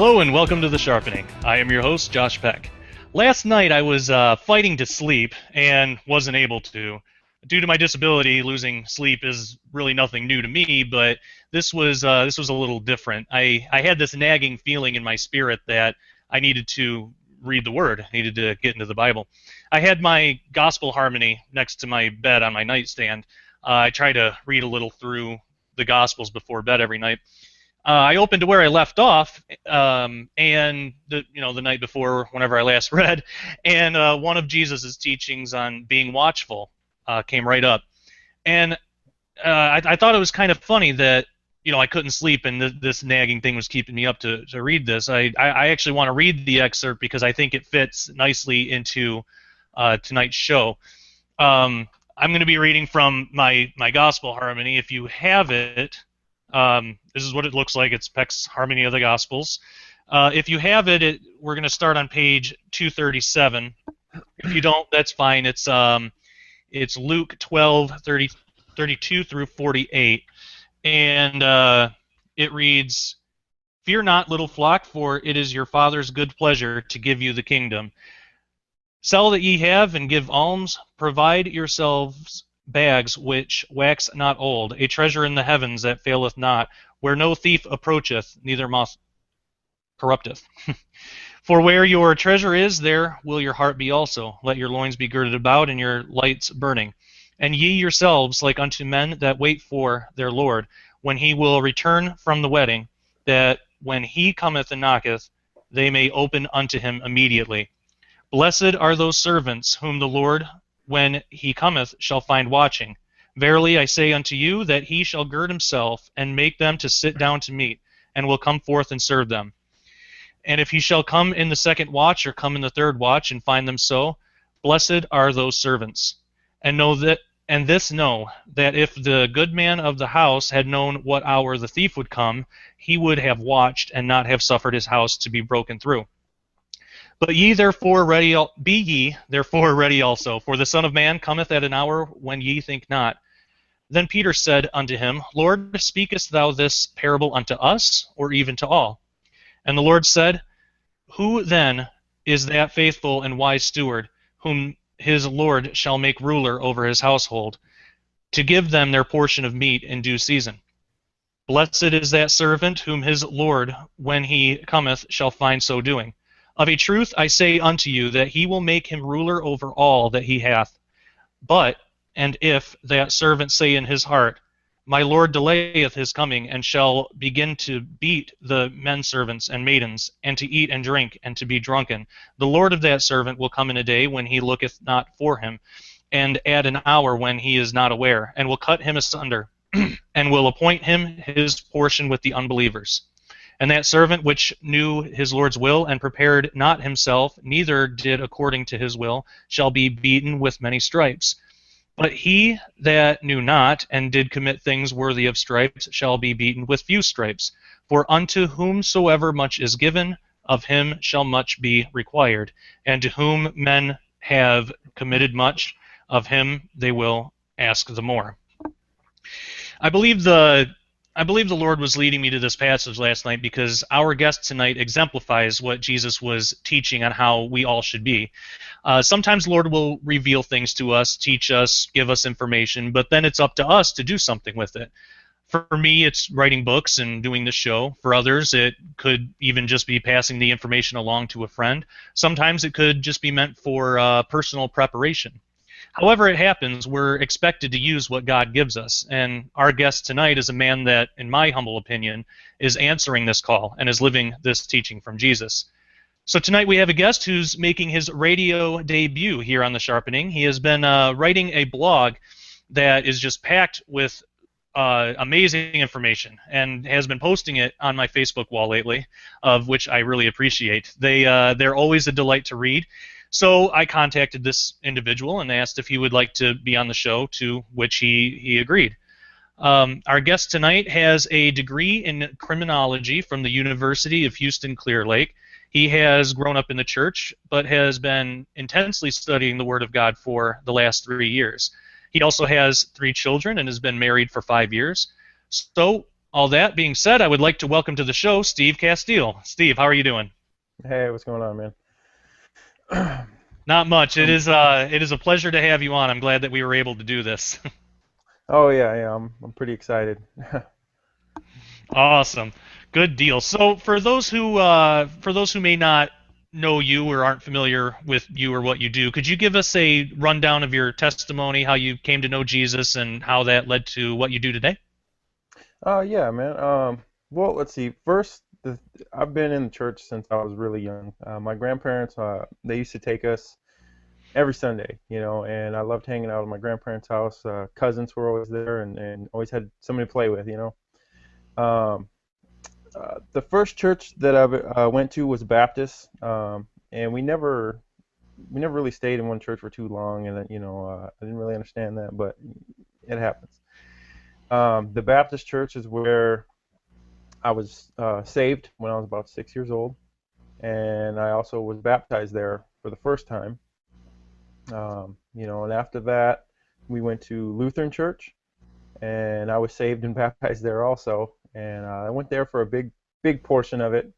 Hello and welcome to The Sharpening. I am your host, Josh Peck. Last night I was fighting to sleep and wasn't able to. Due to my disability, losing sleep is really nothing new to me, but this was a little different. I had this nagging feeling in my spirit that I needed to read the Word, I needed to get into the Bible. I had my gospel harmony next to my bed on my nightstand. I try to read a little through the Gospels before bed every night. I opened to where I left off, and the night before, whenever I last read, and one of Jesus' teachings on being watchful came right up, and I thought it was kind of funny that I couldn't sleep, and this nagging thing was keeping me up to read this. I actually want to read the excerpt because I think it fits nicely into tonight's show. I'm going to be reading from my gospel harmony. If you have it. This is what it looks like. It's Peck's Harmony of the Gospels. If you have it, we're going to start on page 237. If you don't, that's fine. It's Luke 12:32 through 48, and it reads, "Fear not, little flock, for it is your Father's good pleasure to give you the kingdom. Sell that ye have, and give alms. Provide yourselves bags which wax not old, a treasure in the heavens that faileth not, where no thief approacheth, neither moth corrupteth. For where your treasure is, there will your heart be also. Let your loins be girded about, and your lights burning. And ye yourselves like unto men that wait for their Lord, when he will return from the wedding, that when he cometh and knocketh, they may open unto him immediately. Blessed are those servants whom the Lord, when he cometh, shall find watching. Verily I say unto you, that he shall gird himself, and make them to sit down to meat, and will come forth and serve them. And if he shall come in the second watch, or come in the third watch, and find them so, blessed are those servants. And this know, that if the good man of the house had known what hour the thief would come, he would have watched, and not have suffered his house to be broken through. But be ye therefore ready also, for the Son of Man cometh at an hour when ye think not. Then Peter said unto him, Lord, speakest thou this parable unto us, or even to all? And the Lord said, Who then is that faithful and wise steward, whom his Lord shall make ruler over his household, to give them their portion of meat in due season? Blessed is that servant whom his Lord, when he cometh, shall find so doing. Of a truth I say unto you, that he will make him ruler over all that he hath. But, and if that servant say in his heart, My Lord delayeth his coming, and shall begin to beat the men servants and maidens, and to eat and drink, and to be drunken, the Lord of that servant will come in a day when he looketh not for him, and at an hour when he is not aware, and will cut him asunder, and will appoint him his portion with the unbelievers. And that servant which knew his Lord's will, and prepared not himself, neither did according to his will, shall be beaten with many stripes. But he that knew not, and did commit things worthy of stripes, shall be beaten with few stripes. For unto whomsoever much is given, of him shall much be required. And to whom men have committed much, of him they will ask the more. I believe the Lord was leading me to this passage last night because our guest tonight exemplifies what Jesus was teaching on how we all should be. Sometimes the Lord will reveal things to us, teach us, give us information, but then it's up to us to do something with it. For me, it's writing books and doing the show. For others, it could even just be passing the information along to a friend. Sometimes it could just be meant for personal preparation. However it happens, we're expected to use what God gives us, and our guest tonight is a man that, in my humble opinion, is answering this call and is living this teaching from Jesus. So tonight we have a guest who's making his radio debut here on The Sharpening. He has been writing a blog that is just packed with amazing information and has been posting it on my Facebook wall lately, of which I really appreciate. They're always a delight to read. So I contacted this individual and asked if he would like to be on the show, to which he agreed. Our guest tonight has a degree in criminology from the University of Houston Clear Lake. He has grown up in the church, but has been intensely studying the Word of God for the last 3 years. He also has 3 children and has been married for 5 years. So All that being said, I would like to welcome to the show Steve Casteel. Steve, how are you doing? Hey, what's going on, man? Not much. It Um, is it is a pleasure to have you on. I'm glad that we were able to do this. oh yeah, I'm pretty excited. Awesome. Good deal. So for those who may not know you or aren't familiar with you or what you do, could you give us a rundown of your testimony, how you came to know Jesus and how that led to what you do today? Yeah, man. Well, let's see. First, I've been in the church since I was really young. My grandparents, they used to take us every Sunday, and I loved hanging out at my grandparents' house. Cousins were always there, and always had somebody to play with. Um, the first church that I went to was Baptist, and we never really stayed in one church for too long, and I didn't really understand that, but it happens. The Baptist church is where I was saved when I was about 6 years old, and I also was baptized there for the first time. And after that, we went to Lutheran church, and I was saved and baptized there also. And I went there for a big portion of it,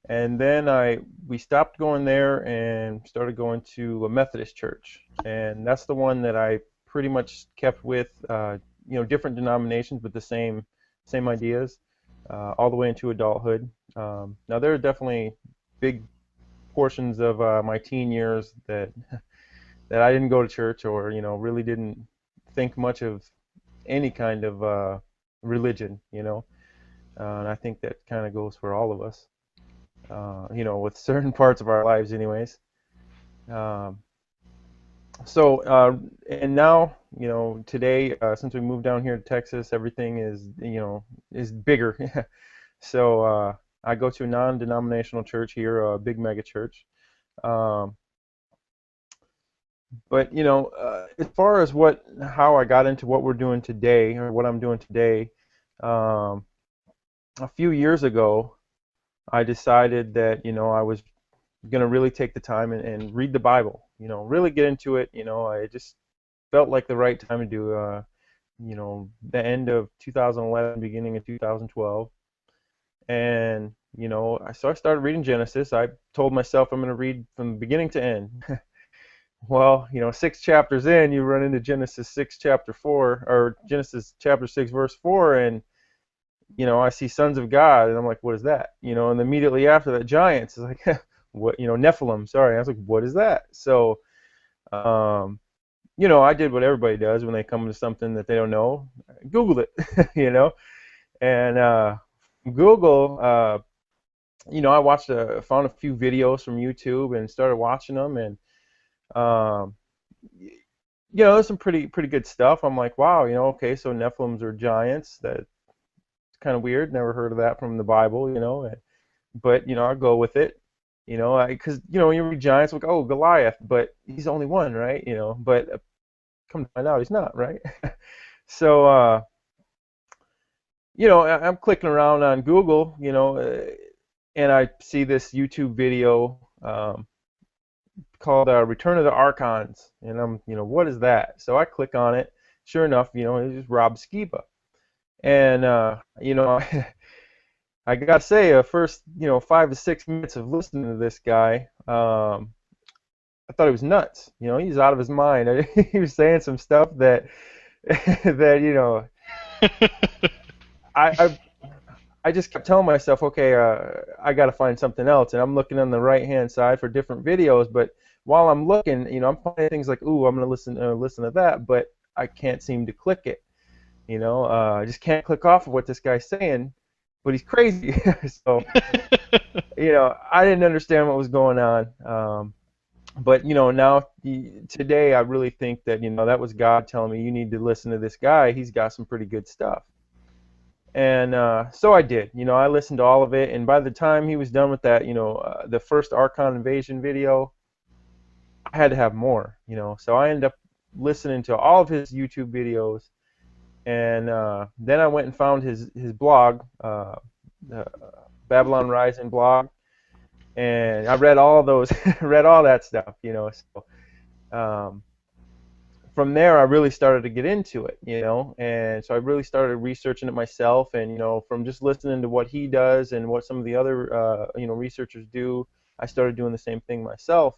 and then we stopped going there and started going to a Methodist church, and that's the one that I pretty much kept with. Different denominations, but the same ideas, all the way into adulthood. Now there are definitely big portions of my teen years that that I didn't go to church, or really didn't think much of any kind of religion. And I think that kind of goes for all of us, with certain parts of our lives, anyways. Um, and now, today, since we moved down here to Texas, everything is bigger. So I go to a non-denominational church here, a big mega church. Um, but as far as how I got into what we're doing today, or what I'm doing today, um, a few years ago, I decided that I was going to really take the time and read the Bible. Really get into it. I just felt like the right time to do. The end of 2011, beginning of 2012, and so I started reading Genesis. I told myself I'm going to read from beginning to end. Well, 6 chapters in, you run into Genesis 6 chapter 4, or Genesis chapter 6 verse 4, and I see sons of God, and I'm like, what is that? And immediately after that, giants. It's like, what? Nephilim. Sorry, I was like, what is that? So, I did what everybody does when they come to something that they don't know. Google it, and Google. Found a few videos from YouTube and started watching them, and um, there's some pretty good stuff. I'm like, wow, okay, so Nephilims are giants. That's kind of weird. Never heard of that from the Bible. But I go with it. Because when you read giants, like, oh, Goliath, but he's only one, right? But come to find out, he's not, right? So I'm clicking around on Google, and I see this YouTube video called Return of the Archons, and I'm, what is that? So I click on it. Sure enough, it's just Rob Skiba, and I gotta say, first 5 to 6 minutes of listening to this guy, I thought he was nuts. He's out of his mind. He was saying some stuff that that I, I I just kept telling myself, okay, I got to find something else, and I'm looking on the right hand side for different videos. But while I'm looking, I'm finding things like, ooh, I'm gonna listen to that, but I can't seem to click it. I just can't click off of what this guy's saying, but he's crazy. So I didn't understand what was going on. But now today I really think that that was God telling me, you need to listen to this guy. He's got some pretty good stuff. And so I did. I listened to all of it, and by the time he was done with that, the first Archon invasion video, I had to have more. So I ended up listening to all of his YouTube videos, and then I went and found his blog, the Babylon Rising blog, and I read all those, read all that stuff. So from there, I really started to get into it, and so I really started researching it myself, and from just listening to what he does and what some of the other researchers do, I started doing the same thing myself,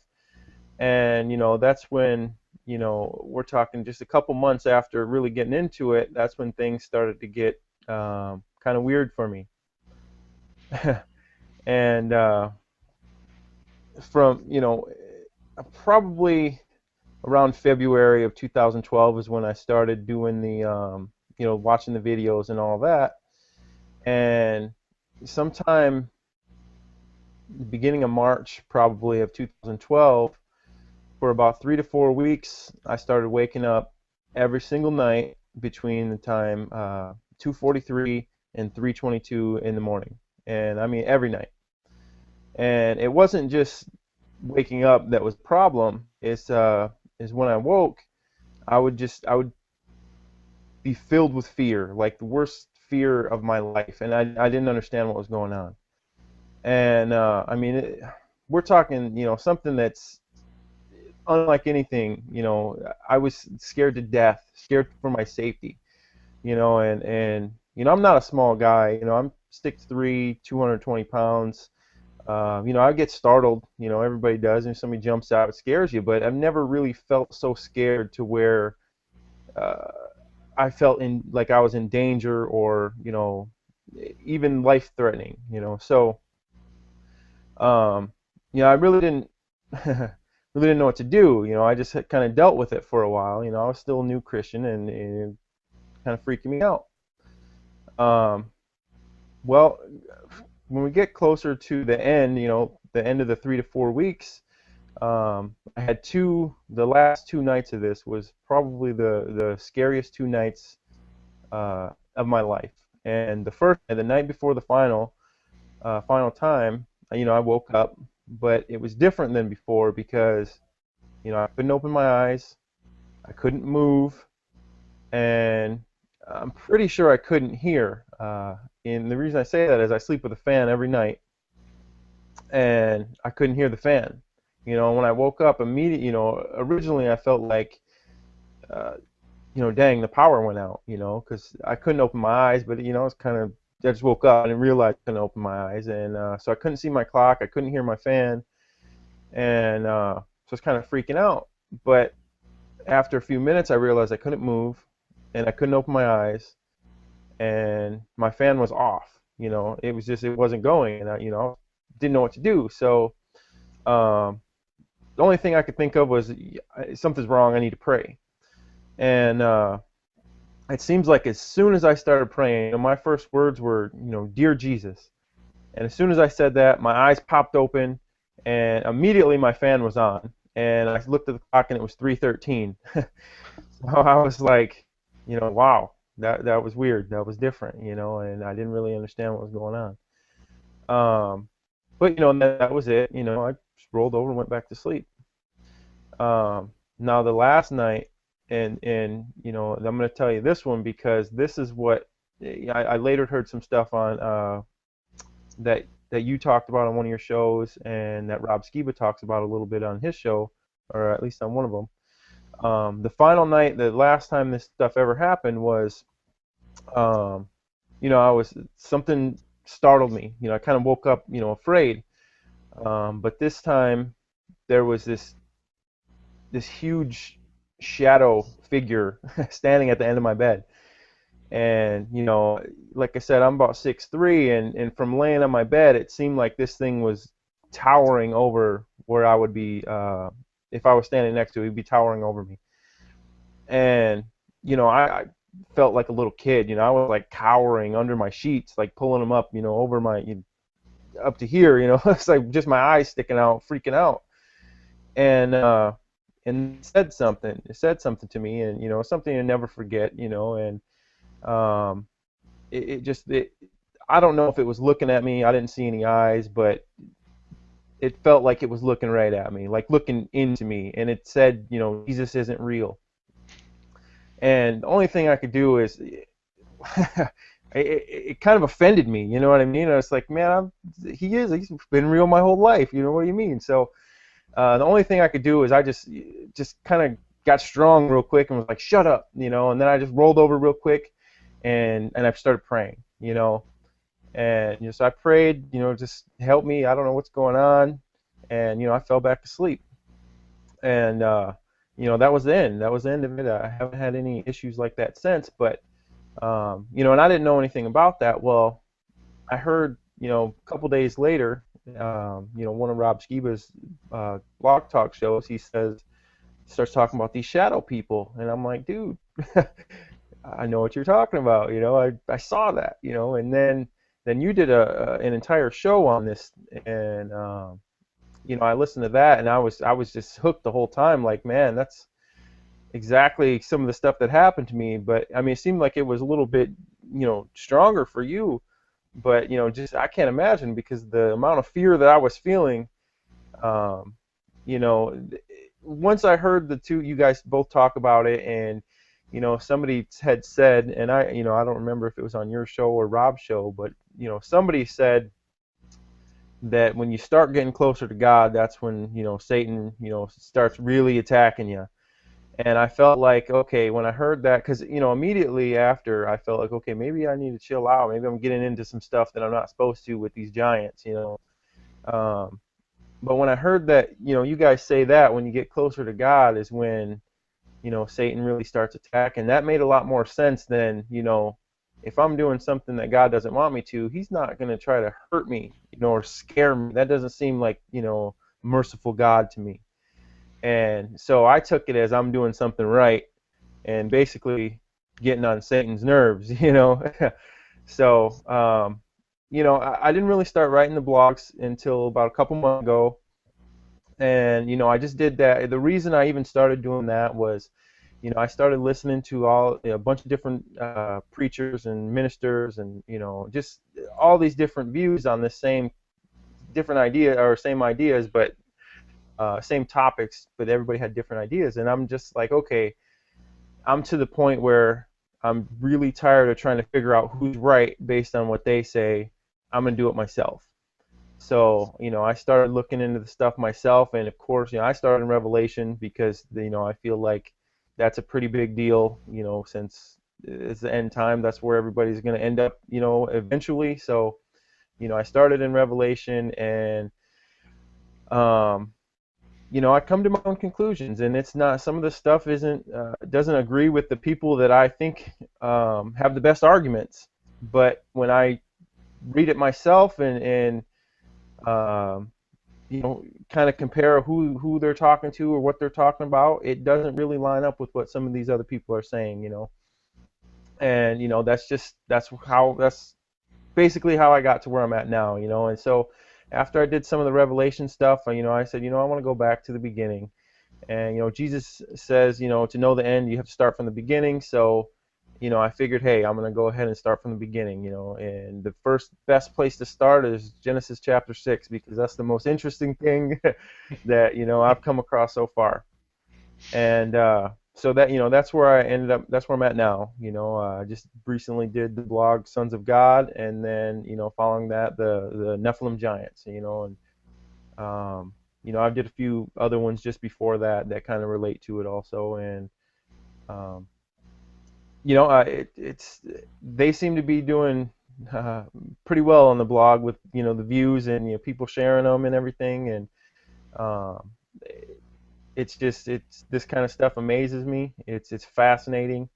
and that's when we're talking just a couple months after really getting into it. That's when things started to get kind of weird for me, and from probably around February of 2012 is when I started doing the, watching the videos and all that. And sometime beginning of March, probably of 2012, for about 3 to 4 weeks, I started waking up every single night between the time 2:43 and 3:22 in the morning, and I mean every night. And it wasn't just waking up that was a problem. Is when I woke, I would be filled with fear, like the worst fear of my life, and I didn't understand what was going on. And I mean, we're talking, something that's unlike anything. I was scared to death, scared for my safety. And I'm not a small guy. I'm 6'3", 220 pounds. I get startled. Everybody does, and if somebody jumps out, it scares you. But I've never really felt so scared to where uh, I felt like I was in danger, or even life-threatening. So I really didn't really didn't know what to do. I just kind of dealt with it for a while. I was still a new Christian, and kind of freaking me out. Um, well, when we get closer to the end, the end of the 3 to 4 weeks, I had the last 2 nights of this was probably the scariest 2 nights of my life. And the night before the final time, I woke up, but it was different than before because, I couldn't open my eyes, I couldn't move, and I'm pretty sure I couldn't hear. And the reason I say that is I sleep with a fan every night, and I couldn't hear the fan. When I woke up immediately, originally I felt like, uh, dang, the power went out, because I couldn't open my eyes, but, it's kind of, I just woke up and realized I couldn't open my eyes, and so I couldn't see my clock, I couldn't hear my fan, and so I was kind of freaking out. But after a few minutes, I realized I couldn't move, and I couldn't open my eyes, and my fan was off. It was just, it wasn't going, and I, didn't know what to do. So um, the only thing I could think of was, something's wrong, I need to pray. And it seems like as soon as I started praying, my first words were, Dear Jesus. And as soon as I said that, my eyes popped open, and immediately my fan was on. And I looked at the clock, and it was 3:13. So I was like, wow, that was weird. That was different, and I didn't really understand what was going on. But that was it. I just rolled over and went back to sleep. Now the last night, and I'm going to tell you this one because this is what I later heard some stuff on that you talked about on one of your shows, and that Rob Skiba talks about a little bit on his show, or at least on one of them. The final night, the last time this stuff ever happened was, something startled me. I kind of woke up, afraid. But this time, there was this huge shadow figure standing at the end of my bed. And, like I said, I'm about 6'3", and from laying on my bed, it seemed like this thing was towering over where I would be, if I was standing next to it, he'd be towering over me. And, I felt like a little kid. I was like cowering under my sheets, like pulling them up, over up to here, it's like just my eyes sticking out, freaking out. And it said something. It said something to me, and, something you never forget, and um, I don't know if it was looking at me. I didn't see any eyes, but it felt like it was looking right at me, like looking into me, and it said, Jesus isn't real. And the only thing I could do is, it kind of offended me, you know what I mean? I was like, man, he's been real my whole life, what do you mean? So the only thing I could do is I just kind of got strong real quick and was like, shut up, and then I just rolled over real quick, and I started praying, and so I prayed, just help me. I don't know what's going on, and I fell back to sleep, and that was the end. That was the end of it. I haven't had any issues like that since, but and I didn't know anything about that. Well, I heard, a couple days later, one of Rob Skiba's blog talk shows, starts talking about these shadow people, and I'm like, dude, I know what you're talking about. I saw that. And then you did an entire show on this, and I listened to that, and I was just hooked the whole time. Like, man, that's exactly some of the stuff that happened to me. But I mean, it seemed like it was a little bit, stronger for you. But just I can't imagine, because the amount of fear that I was feeling. Um, Once I heard the two you guys both talk about it, and somebody had said, and I don't remember if it was on your show or Rob's show, but somebody said that when you start getting closer to God, that's when Satan starts really attacking you. And I felt like, okay, when I heard that, because immediately after, I felt like, okay, maybe I need to chill out. Maybe I'm getting into some stuff that I'm not supposed to with these giants. Um, but when I heard that, you guys say that when you get closer to God is when Satan really starts attacking. That made a lot more sense than, if I'm doing something that God doesn't want me to, he's not going to try to hurt me, or scare me. That doesn't seem like, merciful God to me. And so I took it as I'm doing something right, and basically getting on Satan's nerves, So, I didn't really start writing the blogs until about a couple months ago. And, I just did that. The reason I even started doing that was, I started listening to a bunch of different preachers and ministers, and, just all these different views on the same ideas, but same topics, but everybody had different ideas. And I'm just like, okay, I'm to the point where I'm really tired of trying to figure out who's right based on what they say. I'm going to do it myself. So, I started looking into the stuff myself, and of course, I started in Revelation because, I feel like that's a pretty big deal, since it's the end time. That's where everybody's going to end up, eventually. So, I started in Revelation, and, I come to my own conclusions, and it's not, some of the stuff doesn't agree with the people that I think have the best arguments. But when I read it myself and kind of compare who they're talking to or what they're talking about, it doesn't really line up with what some of these other people are saying, And that's basically how I got to where I'm at now, And so after I did some of the Revelation stuff, I said, I want to go back to the beginning. And Jesus says, to know the end, you have to start from the beginning. So I figured, hey, I'm going to go ahead and start from the beginning, and the best place to start is Genesis chapter 6, because that's the most interesting thing that, I've come across so far. And so that, that's where I ended up, that's where I'm at now. I just recently did the blog Sons of God, and then, following that, the Nephilim Giants, and, I did a few other ones just before that kind of relate to it also. And, they seem to be doing pretty well on the blog with the views and people sharing them and everything, and it's this kind of stuff amazes me. It's fascinating,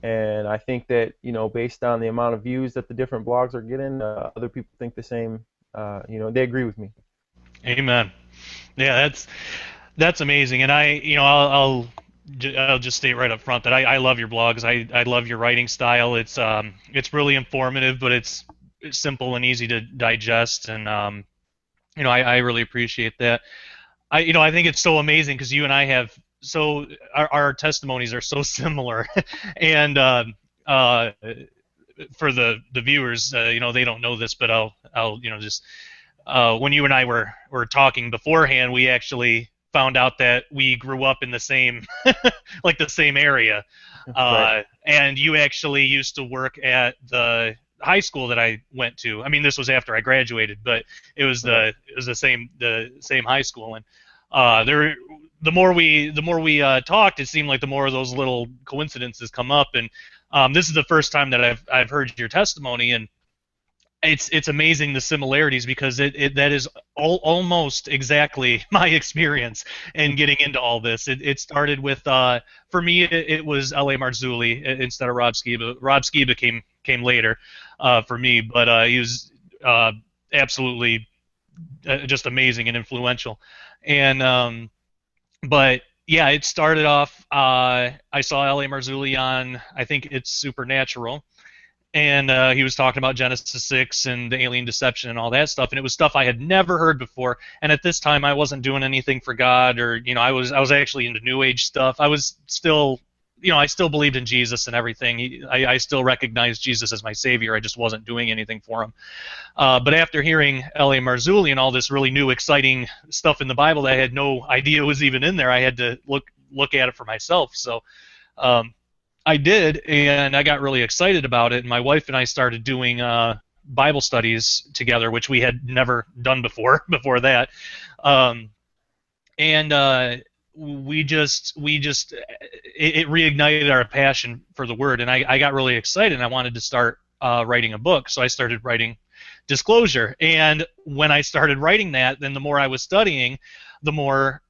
and I think that based on the amount of views that the different blogs are getting, other people think the same. They agree with me. Amen. Yeah, that's amazing, and I'll just state right up front that I love your blogs. I love your writing style. It's really informative, but it's simple and easy to digest, and I really appreciate that. I think it's so amazing because you and I have our testimonies are so similar, and for the viewers, they don't know this, but I'll just when you and I were talking beforehand, we actually found out that we grew up in the same like the same area, Right. and you actually used to work at the high school that I went to. I mean, this was after I graduated, but it was Right. the same high school, and there, the more we talked, it seemed like the more of those little coincidences come up. And this is the first time that I've heard your testimony, and it's amazing the similarities because that is almost exactly my experience in getting into all this. It started with for me it was L.A. Marzulli instead of Rob Skiba. Rob Skiba came later for me, but he was absolutely just amazing and influential. And but yeah, it started off. I saw L.A. Marzulli on, I think it's Supernatural, and he was talking about Genesis 6 and the alien deception and all that stuff, and it was stuff I had never heard before. And at this time, I wasn't doing anything for God, or I was actually into New Age stuff. I was still, I still believed in Jesus and everything. I still recognized Jesus as my savior. I just wasn't doing anything for him. But after hearing L.A. Marzulli and all this really new, exciting stuff in the Bible that I had no idea was even in there, I had to look at it for myself. So. I did, and I got really excited about it. And my wife and I started doing Bible studies together, which we had never done before that. Um, and it reignited our passion for the Word, and I got really excited. And I wanted to start writing a book, so I started writing Disclosure. And when I started writing that, then the more I was studying, the more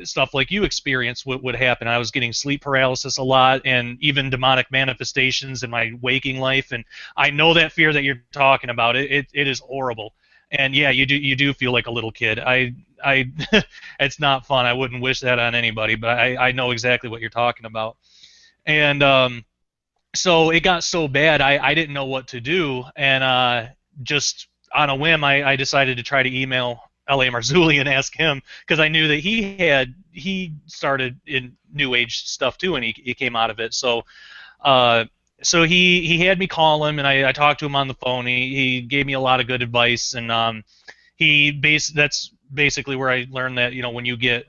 stuff like you experienced would happen. I was getting sleep paralysis a lot, and even demonic manifestations in my waking life. And I know that fear that you're talking about. It is horrible. And yeah, you do feel like a little kid. It's not fun. I wouldn't wish that on anybody, but I know exactly what you're talking about. And so it got so bad, I didn't know what to do, and just on a whim, I decided to try to email L.A. Marzulli and ask him, because I knew that he started in New Age stuff too, and he came out of it. So so he had me call him, and I talked to him on the phone. He gave me a lot of good advice, and that's basically where I learned that when you get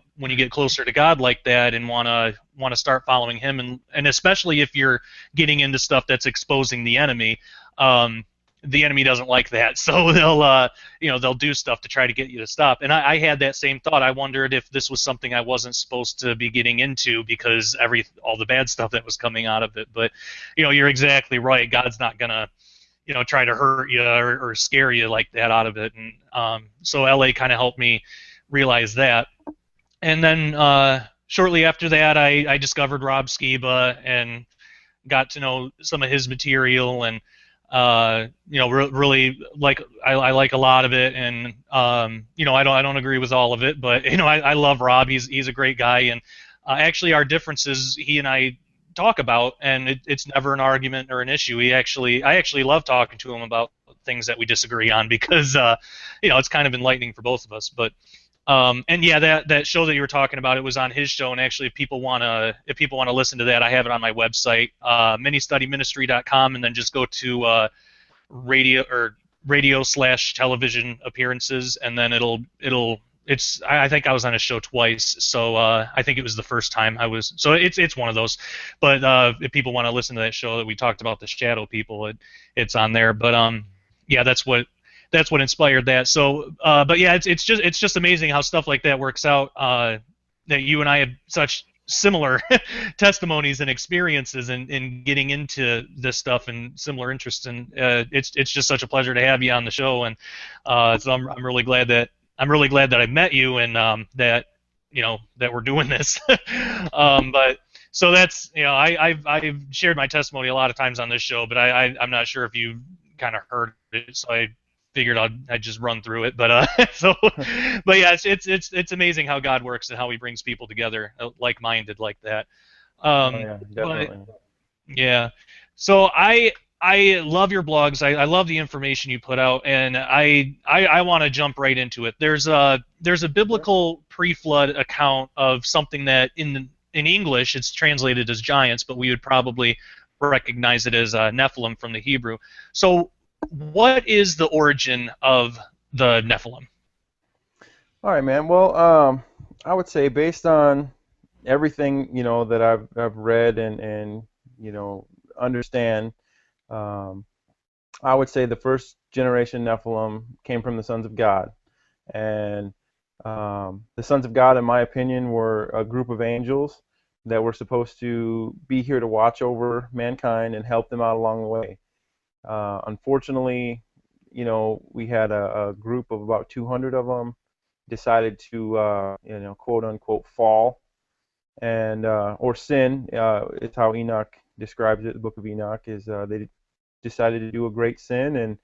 closer to God like that and wanna start following him, and especially if you're getting into stuff that's exposing the enemy. The enemy doesn't like that, so they'll do stuff to try to get you to stop. And I had that same thought. I wondered if this was something I wasn't supposed to be getting into because all the bad stuff that was coming out of it. But you're exactly right. God's not gonna try to hurt you or scare you like that out of it. And so LA kind of helped me realize that. And then shortly after that, I discovered Rob Skiba and got to know some of his material, and really I like a lot of it, and I don't agree with all of it, but I love Rob. He's a great guy, and actually our differences he and I talk about, and it's never an argument or an issue. I actually love talking to him about things that we disagree on, because it's kind of enlightening for both of us. But and yeah, that show that you were talking about, it was on his show, and actually if people wanna listen to that, I have it on my website, ministudyministry.com, and then just go to radio/television appearances, and then I think I was on his show twice, so I think it was the first time I was, so it's one of those. But if people want to listen to that show that we talked about, the shadow people, it's on there. But yeah, that's what inspired that. So but yeah, it's just amazing how stuff like that works out, that you and I have such similar testimonies and experiences in getting into this stuff and similar interests, and it's just such a pleasure to have you on the show. And so I'm really glad that I met you, and that that we're doing this. But so that's I've shared my testimony a lot of times on this show, but I'm not sure if you kind of heard it, so I figured I'd just run through it. But but yeah, it's amazing how God works and how He brings people together like-minded like that. Oh yeah, definitely. But yeah, so I love your blogs. I love the information you put out, and I want to jump right into it. There's a biblical pre-flood account of something that in English it's translated as giants, but we would probably recognize it as Nephilim from the Hebrew. So what is the origin of the Nephilim? All right, man. Well, I would say based on everything that I've read and understand, I would say the first generation Nephilim came from the sons of God, and The sons of God, in my opinion, were a group of angels that were supposed to be here to watch over mankind and help them out along the way. Unfortunately, we had a group of about 200 of them decided to, quote unquote, fall and or sin. Is how Enoch describes it. The book of Enoch is they decided to do a great sin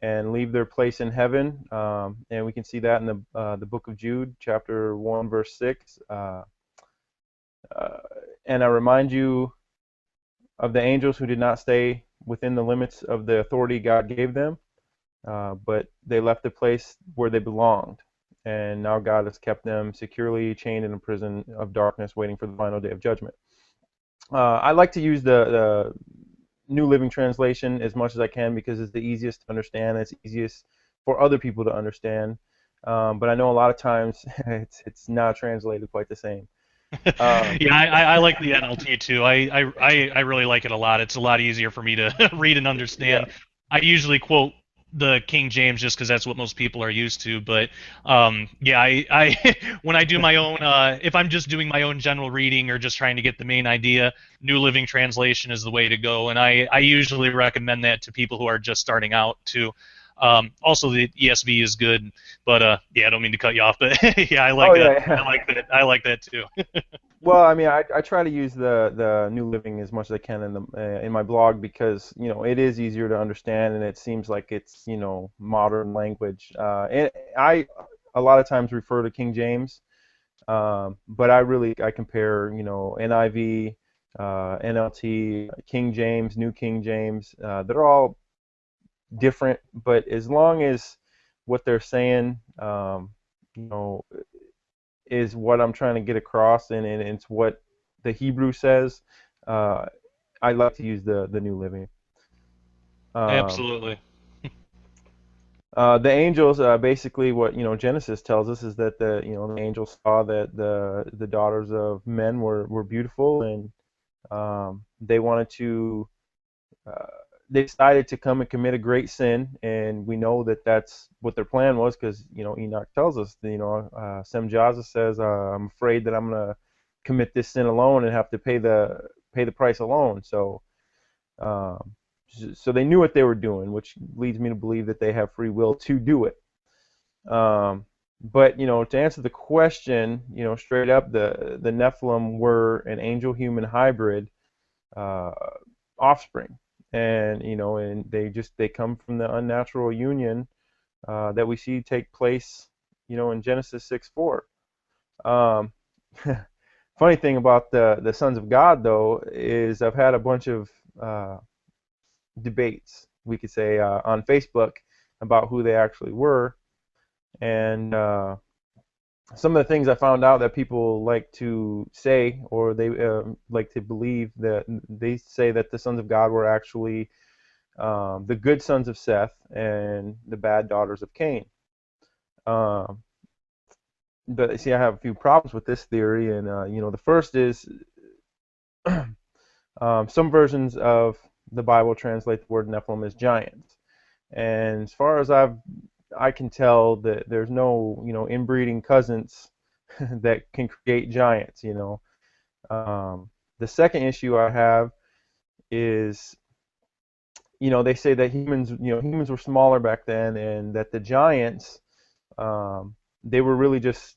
and leave their place in heaven. And we can see that in the book of Jude, chapter 1, verse 6. Uh, and I remind you of the angels who did not stay within the limits of the authority God gave them, but they left the place where they belonged. And now God has kept them securely chained in a prison of darkness, waiting for the final day of judgment. I like to use the New Living Translation as much as I can because it's the easiest to understand. It's easiest for other people to understand. But I know a lot of times it's not translated quite the same. Um, Yeah, I like the NLT too. I really like it a lot. It's a lot easier for me to read and yeah. understand. I usually quote the King James just because that's what most people are used to. But yeah, I when I do my own, if I'm just doing my own general reading or just trying to get the main idea, New Living Translation is the way to go. And I usually recommend that to people who are just starting out too. Also, the ESV is good, but yeah, I don't mean to cut you off, but yeah, I Oh like that. yeah. I like that. I like that too. Well, I mean, I try to use the New Living as much as I can in my blog because it is easier to understand and it seems like it's modern language. And I a lot of times refer to King James, but I compare NIV, NLT, King James, New King James. They're all different, but as long as what they're saying, you know, is what I'm trying to get across, and it's what the Hebrew says. Uh, I like to use the New Living. Um, Absolutely. the angels, basically, what Genesis tells us is that the angels saw that the daughters of men were beautiful, and they wanted to. Uh, they decided to come and commit a great sin, and we know that that's what their plan was because Enoch tells us. Semjaza says, "I'm afraid that I'm gonna commit this sin alone and have to pay the price alone." Um, so they knew what they were doing, which leads me to believe that they have free will to do it. Um, but to answer the question, straight up, the Nephilim were an angel-human hybrid uh, offspring, and they come from the unnatural union that we see take place, in Genesis 6:4. Um, funny thing about the sons of God, though, is I've had a bunch of uh, debates, we could say, on Facebook about who they actually were, and some of the things I found out that people like to say, or they like to believe, that they say that the sons of God were actually the good sons of Seth and the bad daughters of Cain. Um, but see, I have a few problems with this theory, and the first is some versions of the Bible translate the word Nephilim as giants, and as far as I can tell, that there's no inbreeding cousins that can create giants. The second issue I have is they say that humans were smaller back then, and that the giants, they were really just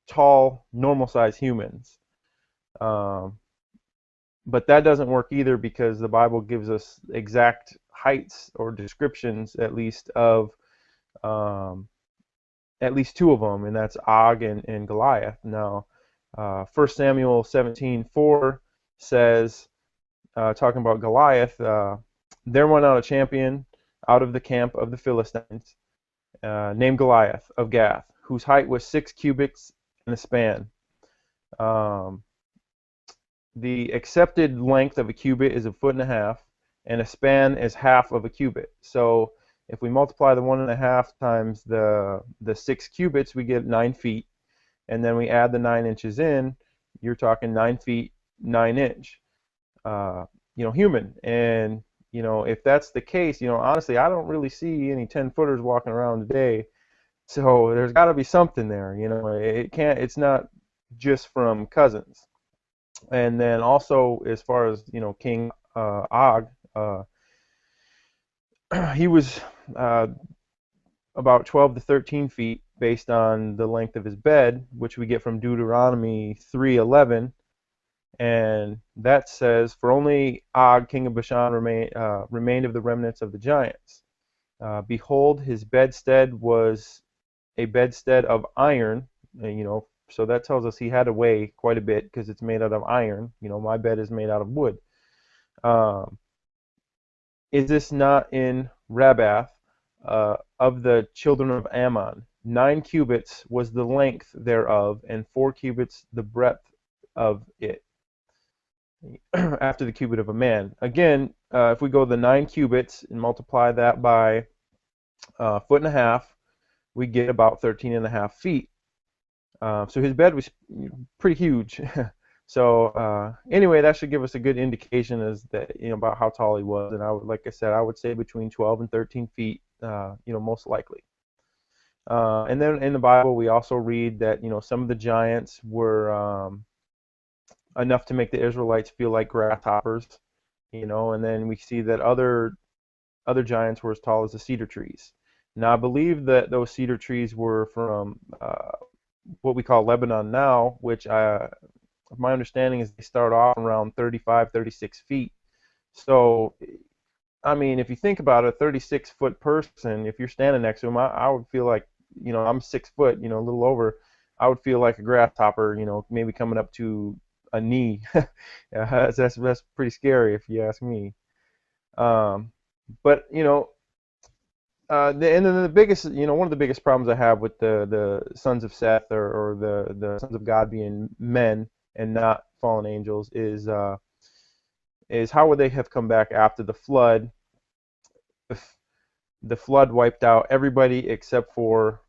tall, normal-sized humans. Um, but that doesn't work either because the Bible gives us exact heights or descriptions, um, at least two of them, and that's Og and Goliath. Now, 1 Samuel 17:4 says, talking about Goliath, there went out a champion out of the camp of the Philistines, named Goliath of Gath, whose height was 6 cubits and a span. Um, the accepted length of a cubit is a foot and a half, and a span is half of a cubit. So if we multiply the 1.5 times the 6 cubits, we get 9 feet, and then we add the 9 inches in, you're talking 9 feet 9 inch. Human. And if that's the case, honestly, I don't really see any 10-footers walking around today. So there's got to be something there, you know. It can't. It's not just from cousins. And then also, as far as King Og, he was uh, about 12 to 13 feet based on the length of his bed, which we get from Deuteronomy 3:11, and that says, "For only Og, king of Bashan, remained of the remnants of the giants. Behold, his bedstead was a bedstead of iron." So that tells us he had to weigh quite a bit because it's made out of iron. My bed is made out of wood. Um, is this not in Rabbath of the children of Ammon? 9 cubits was the length thereof, and 4 cubits the breadth of it, after the cubit of a man. Again, if we go the 9 cubits and multiply that by foot and a half, we get about 13.5 feet. So his bed was pretty huge. So anyway, that should give us a good indication as that about how tall he was. And like I said, I would say between 12 and 13 feet, most likely. And then in the Bible, we also read that some of the giants were enough to make the Israelites feel like grasshoppers. And then we see that other giants were as tall as the cedar trees. Now I believe that those cedar trees were from what we call Lebanon now, which my understanding is they start off around 35, 36 feet. So, I mean, if you think about a 36-foot person, if you're standing next to him, I would feel like, I'm 6 foot, a little over. I would feel like a grasshopper, maybe coming up to a knee. That's pretty scary if you ask me. But and then the biggest, one of the biggest problems I have with the sons of Seth or the sons of God being men and not fallen angels is how would they have come back after the flood? If the flood wiped out everybody except for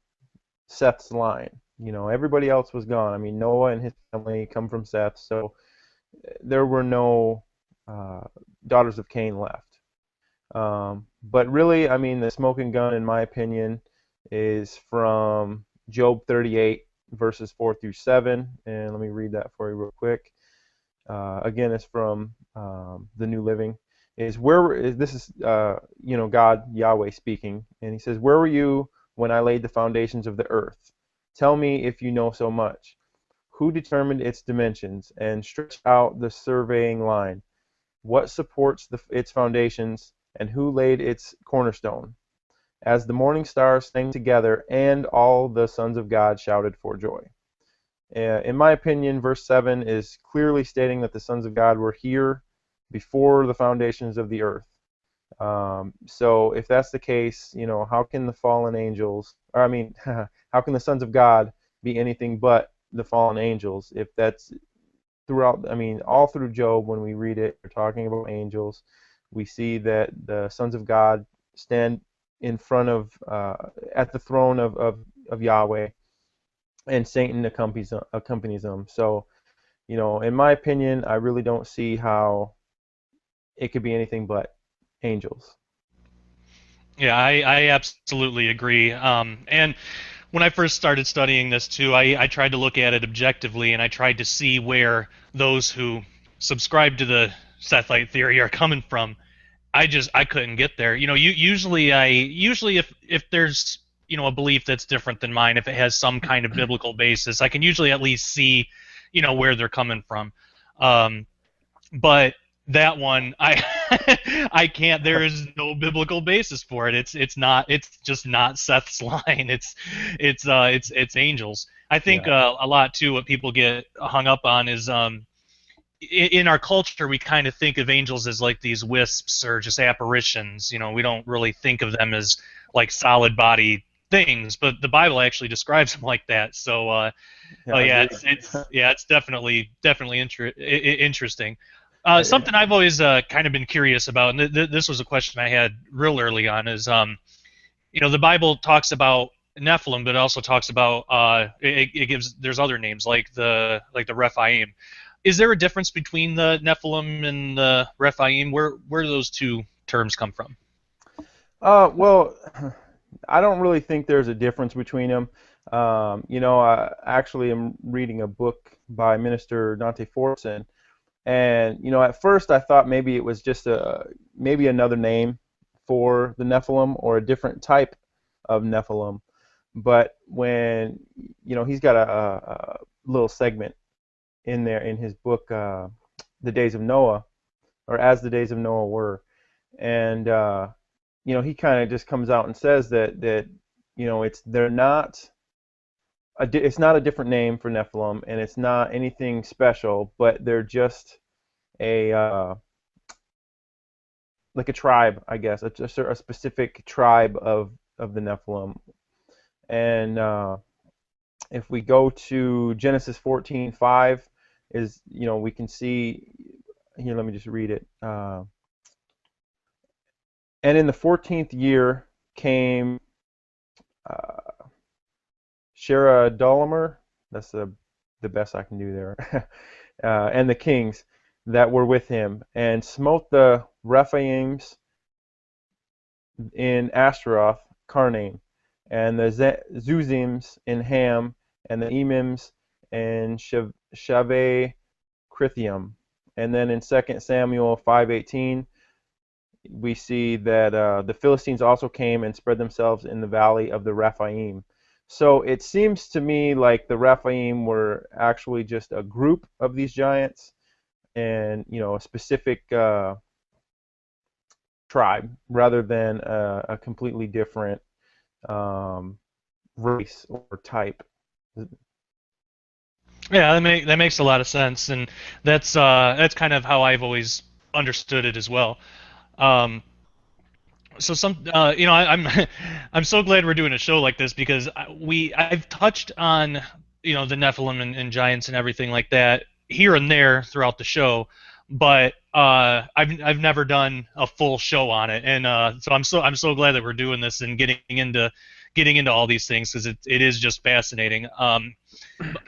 Seth's line. Everybody else was gone. I mean, Noah and his family come from Seth, so there were no daughters of Cain left. But really, I mean, the smoking gun, in my opinion, is from Job 38, verses 4 through 7. And let me read that for you real quick. Again, it's from the New Living. This is God, Yahweh speaking. And he says, "Where were you when I laid the foundations of the earth? Tell me if you know so much. Who determined its dimensions and stretched out the surveying line? What supports its foundations? And who laid its cornerstone? As the morning stars sang together, and all the sons of God shouted for joy." In my opinion, verse 7 is clearly stating that the sons of God were here before the foundations of the earth. So if that's the case, how can the fallen angels, or I mean, how can the sons of God be anything but the fallen angels? If that's throughout, I mean, all through Job, when we read it, we're talking about angels. We see that the sons of God stand in front of, at the throne of Yahweh, and Satan accompanies them. So, in my opinion, I really don't see how it could be anything but angels. Yeah, I absolutely agree. And when I first started studying this too, I tried to look at it objectively, and I tried to see where those who subscribe to the Sethite theory are coming from. I couldn't get there. Usually if there's a belief that's different than mine, if it has some kind of biblical basis, I can usually at least see where they're coming from. But that one, I can't. There is no biblical basis for it. It's just not Seth's line. It's angels. I think Yeah. a lot too. What people get hung up on is in our culture, we kind of think of angels as like these wisps or just apparitions. We don't really think of them as like solid body things, but the Bible actually describes them like that. So, Yeah, I yeah, agree. it's definitely interesting. I- Something I've always kind of been curious about, and this was a question I had real early on, is the Bible talks about Nephilim, but it also talks about it gives there's other names like the Rephaim. Is there a difference between the Nephilim and the Rephaim? Where do those two terms come from? well, I don't really think there's a difference between them. I actually am reading a book by Minister Dante Fortson, and at first I thought maybe it was just maybe another name for the Nephilim or a different type of Nephilim. But when he's got a little segment in there in his book, The Days of Noah, or As the Days of Noah Were, and he kind of just comes out and says that it's not a different name for Nephilim, and it's not anything special, but they're just a like a tribe, I guess, a specific tribe of the Nephilim. And if we go to Genesis 14:5, we can see here. Let me just read it. And in the 14th year came Sheradolimer. That's the best I can do there. And the kings that were with him, and smote the Rephaims in Ashtaroth, Karnaim, and the Zuzims in Ham, and the Emims in Shaveh Krithium. And then in 2 Samuel 5:18, we see that the Philistines also came and spread themselves in the valley of the Rephaim. So it seems to me like the Rephaim were actually just a group of these giants, and a specific tribe, rather than a completely different race or type. Yeah, that makes a lot of sense, and that's kind of how I've always understood it as well. Um, so I'm I'm so glad we're doing a show like this because I've touched on the Nephilim and giants and everything like that here and there throughout the show, but I've never done a full show on it, and so I'm so glad that we're doing this and getting into all these things because it is just fascinating.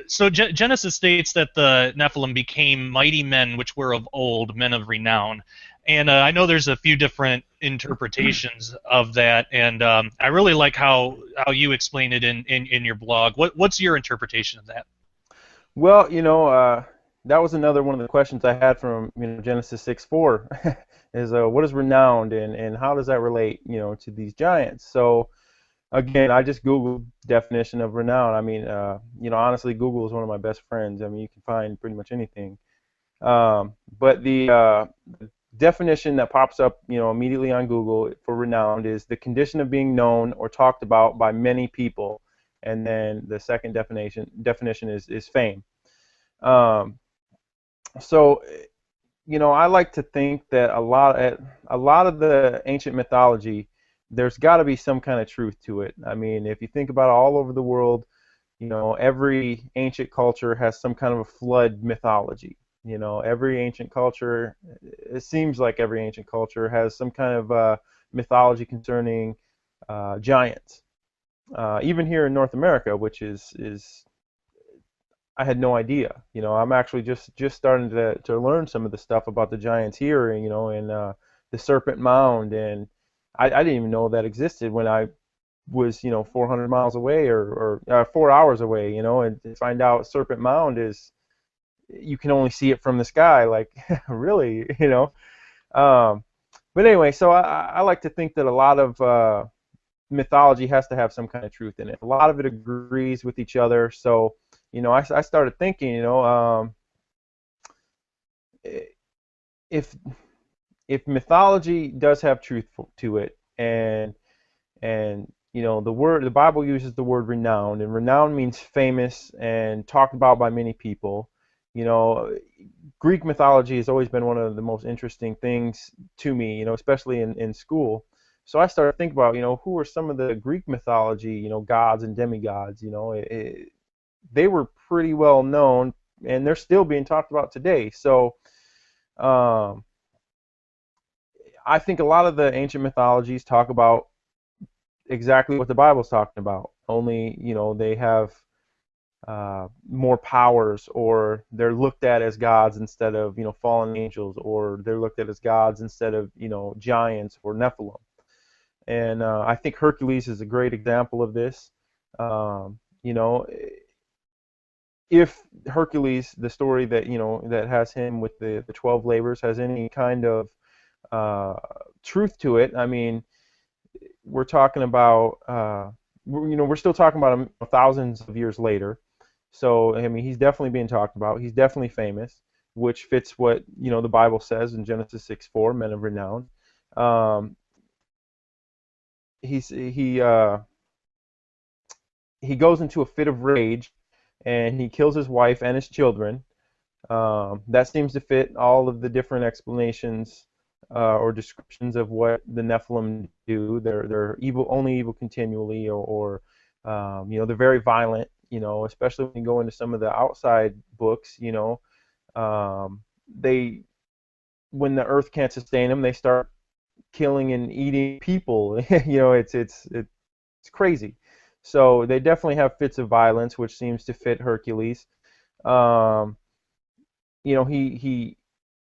So Genesis states that the Nephilim became mighty men which were of old, men of renown. And I know there's a few different interpretations of that, and I really like how you explain it in your blog. What's your interpretation of that? Well, that was another one of the questions I had from Genesis 6:4 is what is renowned, and how does that relate to these giants? So again, I just Googled definition of renown. I mean, honestly, Google is one of my best friends. I mean, you can find pretty much anything. But the definition that pops up, immediately on Google for renowned is the condition of being known or talked about by many people. And then the second definition is fame. So, I like to think that a lot of the ancient mythology, there's got to be some kind of truth to it. I mean, if you think about it, all over the world, every ancient culture has some kind of a flood mythology. Every ancient culture, it seems like every ancient culture has some kind of mythology concerning giants. Even here in North America, which is I had no idea. I'm actually just starting to learn some of the stuff about the giants here, and the Serpent Mound, and I didn't even know that existed when I was 400 miles away or 4 hours away, and to find out Serpent Mound is, you can only see it from the sky, like really, but anyway, so I like to think that a lot of mythology has to have some kind of truth in it. A lot of it agrees with each other. So I started thinking, if mythology does have truth to it, and the Bible uses the word renowned, and renowned means famous and talked about by many people. Greek mythology has always been one of the most interesting things to me, especially in school. So I started thinking about, who are some of the Greek mythology, gods and demigods. They were pretty well known, and they're still being talked about today. So I think a lot of the ancient mythologies talk about exactly what the Bible's talking about. Only, they have more powers, or they're looked at as gods instead of fallen angels, or they're looked at as gods instead of giants or Nephilim. And I think Hercules is a great example of this. You know, if Hercules, the story that that has him with the 12 labors, has any kind of uh, truth to it, I mean, we're talking about we're still talking about him thousands of years later. So I mean, he's definitely being talked about. He's definitely famous, which fits what the Bible says in Genesis 6:4, men of renown. Um, he's he goes into a fit of rage, and he kills his wife and his children. That seems to fit all of the different explanations or descriptions of what the Nephilim do. They're evil, only evil continually, or they're very violent. Especially when you go into some of the outside books. They when the earth can't sustain them, they start killing and eating people. It's crazy. So they definitely have fits of violence, which seems to fit Hercules. Um, he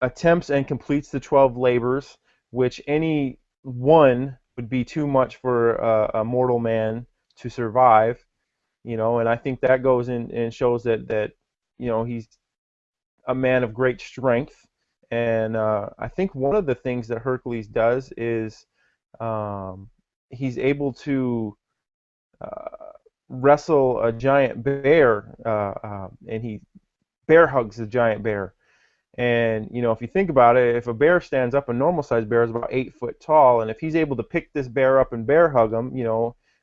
attempts and completes the 12 labors, which any one would be too much for a mortal man to survive. And I think that goes in and shows that he's a man of great strength. And I think one of the things that Hercules does is um, he's able to uh, wrestle a giant bear, and he bear hugs the giant bear. And if you think about it, if a bear stands up, a normal sized bear is about 8 foot tall, and if he's able to pick this bear up and bear hug him,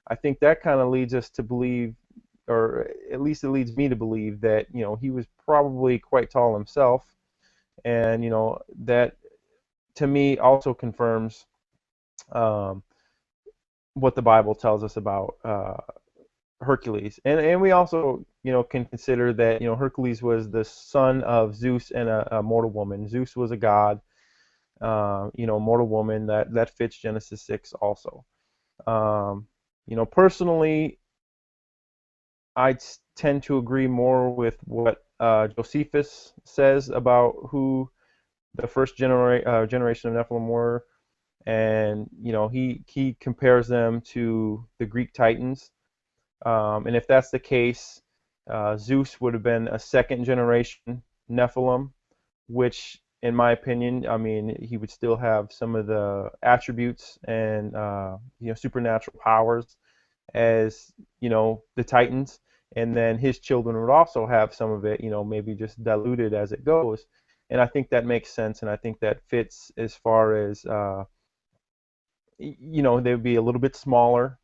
I think that kind of leads us to believe, or at least it leads me to believe that he was probably quite tall himself, and that to me also confirms um, what the Bible tells us about Hercules. And we also can consider that Hercules was the son of Zeus and a mortal woman. Zeus was a god, mortal woman. That fits Genesis 6 also. Personally, I tend to agree more with what Josephus says about who the first generation of Nephilim were, and he compares them to the Greek Titans. And if that's the case, Zeus would have been a second generation Nephilim, which, in my opinion, I mean, he would still have some of the attributes and supernatural powers as the Titans, and then his children would also have some of it, maybe just diluted as it goes. And I think that makes sense, and I think that fits as far as they would be a little bit smaller,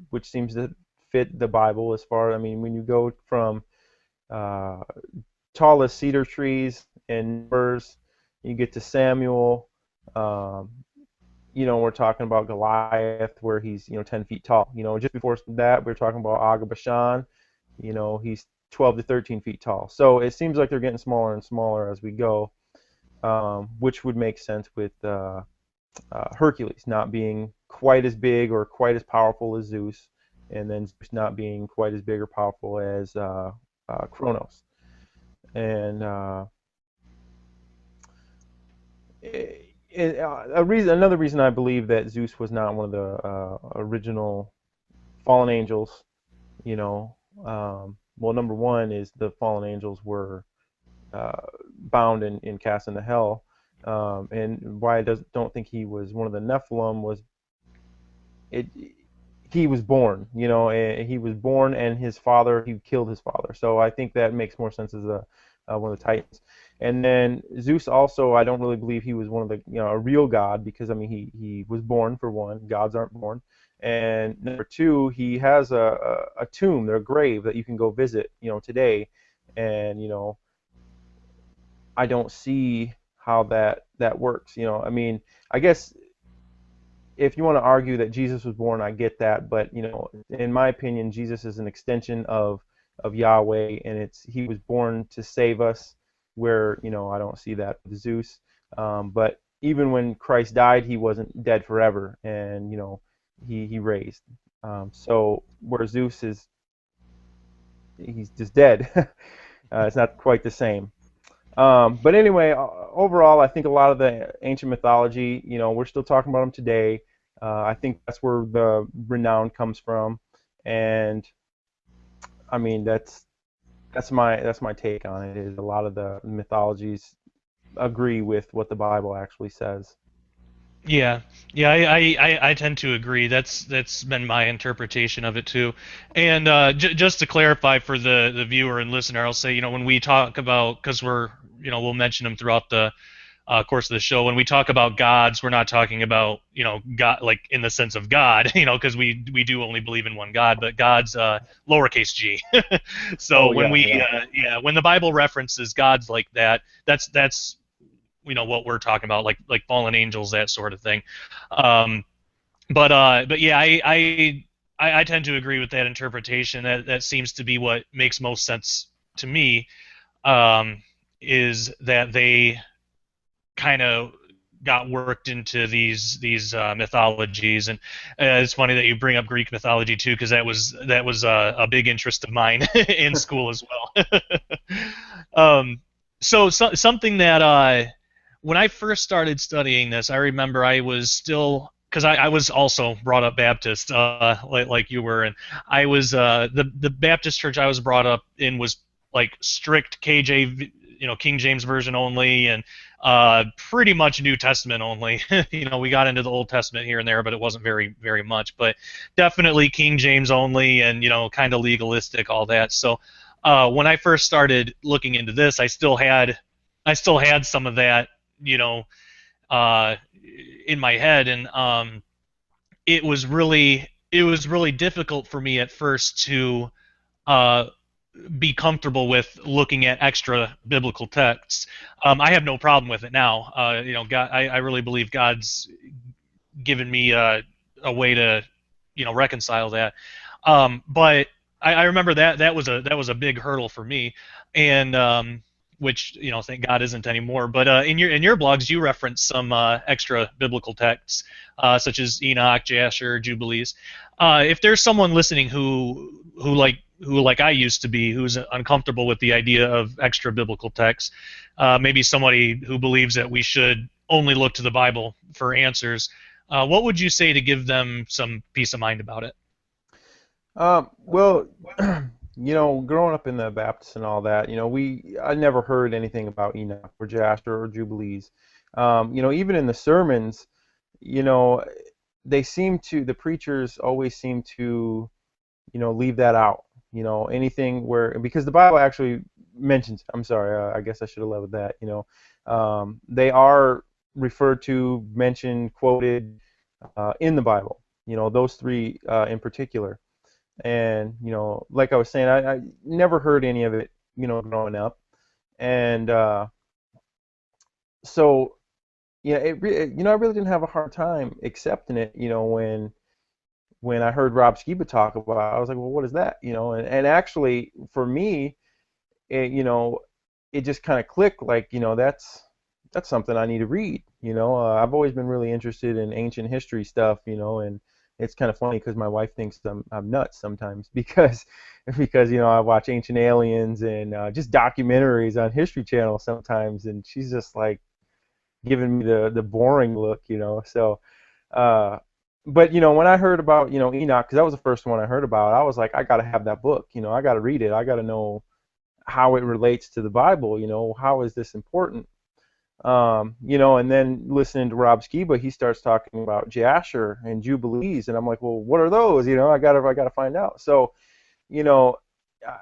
which seems to fit the Bible as far. I mean, when you go from uh, tallest cedar trees and Numbers, you get to Samuel. Um, we're talking about Goliath, where he's 10 feet tall. Just before that, we're talking about Og of Bashan. He's 12 to 13 feet tall. So it seems like they're getting smaller and smaller as we go, which would make sense with Hercules not being quite as big or quite as powerful as Zeus, and then Zeus not being quite as big or powerful as Kronos. And another reason I believe that Zeus was not one of the original fallen angels, well, number one is the fallen angels were bound and cast into hell. And why I don't think he was one of the Nephilim was it. He was born, and he was born, and his father, he killed his father. So I think that makes more sense as one of the Titans. And then Zeus also, I don't really believe he was one of the, a real god, because I mean he was born, for one. Gods aren't born. And number two, he has a tomb, their grave that you can go visit, today. And I don't see how that works. I mean, I guess if you want to argue that Jesus was born, I get that, but in my opinion, Jesus is an extension of Yahweh, and he was born to save us. Where I don't see that with Zeus. But even when Christ died, he wasn't dead forever, and he raised. So where Zeus is, he's just dead. It's not quite the same. But anyway, overall, I think a lot of the ancient mythology, we're still talking about them today. I think that's where the renown comes from, and I mean that's my take on it. Is a lot of the mythologies agree with what the Bible actually says. Yeah, yeah, I tend to agree. That's been my interpretation of it too. And just to clarify for the viewer and listener, I'll say, when we talk about, because we'll mention them throughout the course of the show. When we talk about gods, we're not talking about, God like in the sense of God, because we do only believe in one God, but God's lowercase g. So Oh when yeah, we yeah. yeah, when the Bible references gods like that, that's what we're talking about, like fallen angels, that sort of thing. Um, but yeah, I tend to agree with that interpretation. That seems to be what makes most sense to me. Um, is that they kind of got worked into these mythologies, and it's funny that you bring up Greek mythology too, because that was a big interest of mine in school as well. um, so something that when I first started studying this, I remember I was still, because I was also brought up Baptist, like you were, and I was the Baptist church I was brought up in was like strict KJ, King James version only, and pretty much New Testament only. We got into the Old Testament here and there, but it wasn't very very much. But definitely King James only, and kind of legalistic, all that. So when I first started looking into this, I still had some of that, you know, uh, in my head, and it was really difficult for me at first to uh, be comfortable with looking at extra biblical texts. I have no problem with it now. God, I really believe God's given me a way to, reconcile that. But I remember that was a big hurdle for me, and which thank God isn't anymore. But in your blogs, you reference some extra biblical texts, such as Enoch, Jasher, Jubilees. If there's someone listening who like I used to be, who's uncomfortable with the idea of extra biblical texts, maybe somebody who believes that we should only look to the Bible for answers, what would you say to give them some peace of mind about it? Well, growing up in the Baptist and all that, I never heard anything about Enoch or Jasher or Jubilees. Even in the sermons, you know, the preachers always seem to, leave that out. Anything where, because the Bible actually mentions, I'm sorry, I guess I should have led with that. They are referred to, mentioned, quoted in the Bible. Those three in particular. And like I was saying, I never heard any of it, growing up. And so yeah, I really didn't have a hard time accepting it. When I heard Rob Skiba talk about it, I was like, well, what is that? And actually for me, it just kind of clicked. Like, that's something I need to read. I've always been really interested in ancient history stuff. And it's kind of funny because my wife thinks I'm nuts sometimes because I watch Ancient Aliens and just documentaries on History Channel sometimes, and she's just like giving me the boring look. So. Uh, but when I heard about Enoch, because that was the first one I heard about, I was like, I got to have that book. I got to read it. I got to know how it relates to the Bible. How is this important? And then listening to Rob Skiba, he starts talking about Jasher and Jubilees, and I'm like, well, what are those? I gotta find out. So, you know,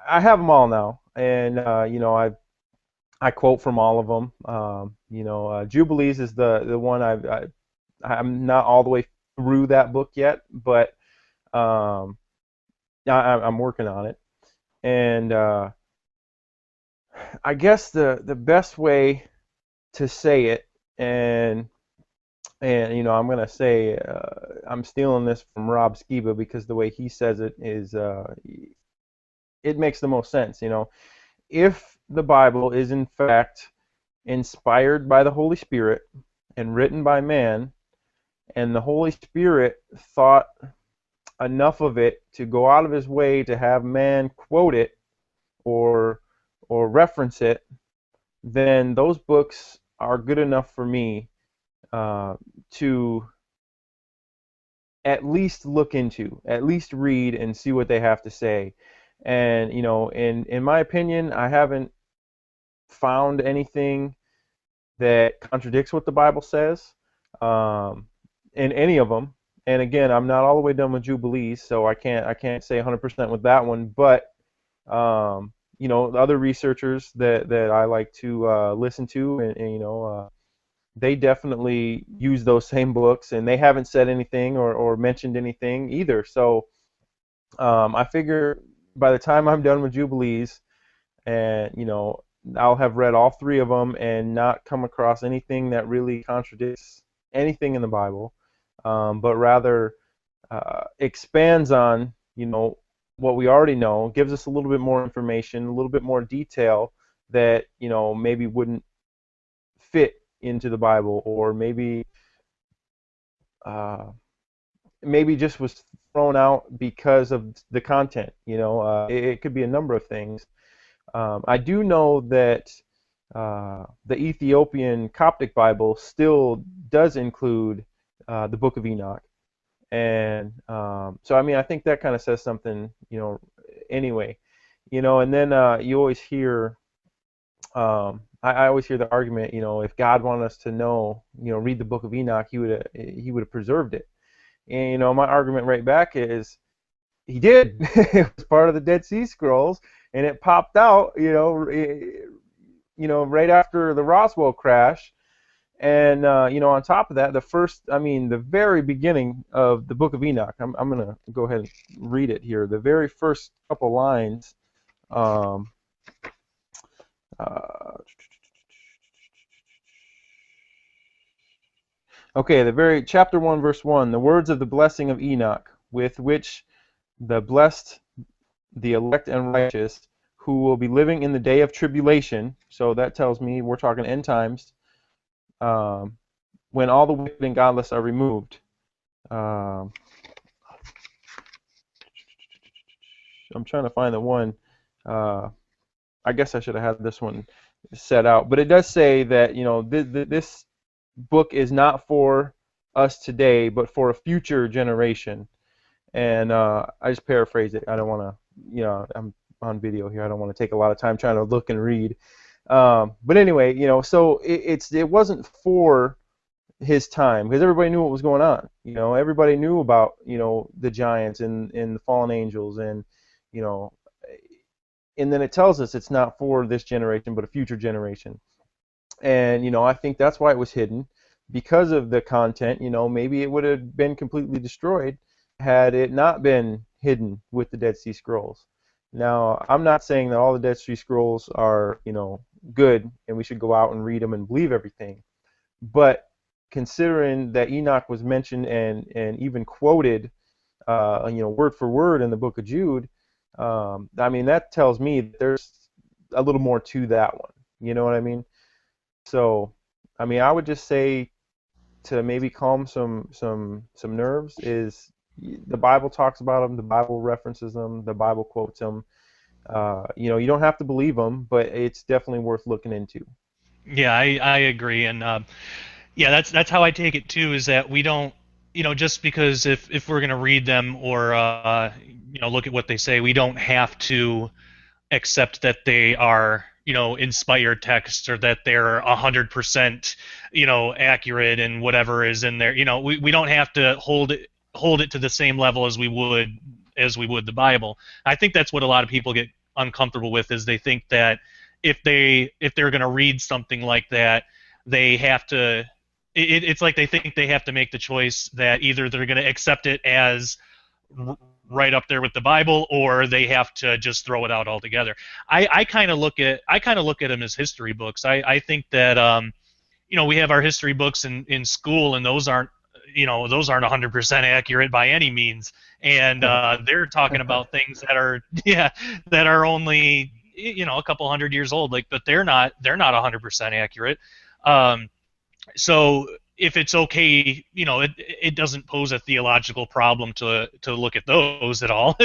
I have them all now, and I quote from all of them. Jubilees is the one I'm not all the way through that book yet, but um, I'm working on it, and I guess the best way to say it, and I'm gonna say I'm stealing this from Rob Skiba because the way he says it is it makes the most sense. If the Bible is in fact inspired by the Holy Spirit and written by man, and the Holy Spirit thought enough of it to go out of his way to have man quote it or reference it, then those books are good enough for me uh, to at least look into, at least read and see what they have to say. And in my opinion, I haven't found anything that contradicts what the Bible says um, in any of them. And again, I'm not all the way done with Jubilees, so I can't say 100% with that one. But the other researchers that I like to listen to, and they definitely use those same books, and they haven't said anything or mentioned anything either. So I figure by the time I'm done with Jubilees, and I'll have read all three of them and not come across anything that really contradicts anything in the Bible, but rather expands on what we already know, gives us a little bit more information, a little bit more detail that maybe wouldn't fit into the Bible, or uh, maybe just was thrown out because of the content. It could be a number of things. I do know that the Ethiopian Coptic Bible still does include the Book of Enoch, and so I mean I think that kind of says something, anyway, and then you always hear, I always hear the argument, if God wanted us to know, read the Book of Enoch, he would have preserved it, and my argument right back is he did. It was part of the Dead Sea Scrolls, and it popped out, right after the Roswell crash. And on top of that, the very beginning of the Book of Enoch. I'm gonna go ahead and read it here. The very first couple lines. Um, uh, okay, the very chapter 1, verse 1. The words of the blessing of Enoch, with which the blessed, the elect and righteous, who will be living in the day of tribulation. So that tells me we're talking end times. When all the wicked and godless are removed. I'm trying to find the one. I guess I should have had this one set out, but it does say that this book is not for us today, but for a future generation. And I just paraphrase it. I don't want to, I'm on video here. I don't want to take a lot of time trying to look and read. But anyway, so it wasn't for his time, because everybody knew what was going on. Everybody knew about the giants and the fallen angels, and you know, and then it tells us it's not for this generation but a future generation. And I think that's why it was hidden, because of the content. Maybe it would have been completely destroyed had it not been hidden with the Dead Sea Scrolls. Now, I'm not saying that all the Dead Sea Scrolls are good and we should go out and read them and believe everything, but considering that Enoch was mentioned and even quoted, word for word in the book of Jude, I mean, that tells me that there's a little more to that one. You know what I mean? So, I mean, I would just say, to maybe calm some nerves, is the Bible talks about them, the Bible references them, the Bible quotes them. You don't have to believe them, but it's definitely worth looking into. Yeah, I agree, and yeah, that's how I take it too. Is that we don't, just because if we're gonna read them or look at what they say, we don't have to accept that they are inspired texts, or that they're 100% accurate and whatever is in there. We don't have to hold it to the same level as we would the Bible. I think that's what a lot of people get uncomfortable with, is they think that if they're going to read something like that, they have to. It's like they think they have to make the choice that either they're going to accept it as right up there with the Bible, or they have to just throw it out altogether. I kind of look at them as history books. I think that we have our history books in school, and those aren't 100% accurate by any means, and they're talking about things that are that are only a couple hundred years old, but they're not 100% accurate. So if it's okay, it doesn't pose a theological problem to look at those at all,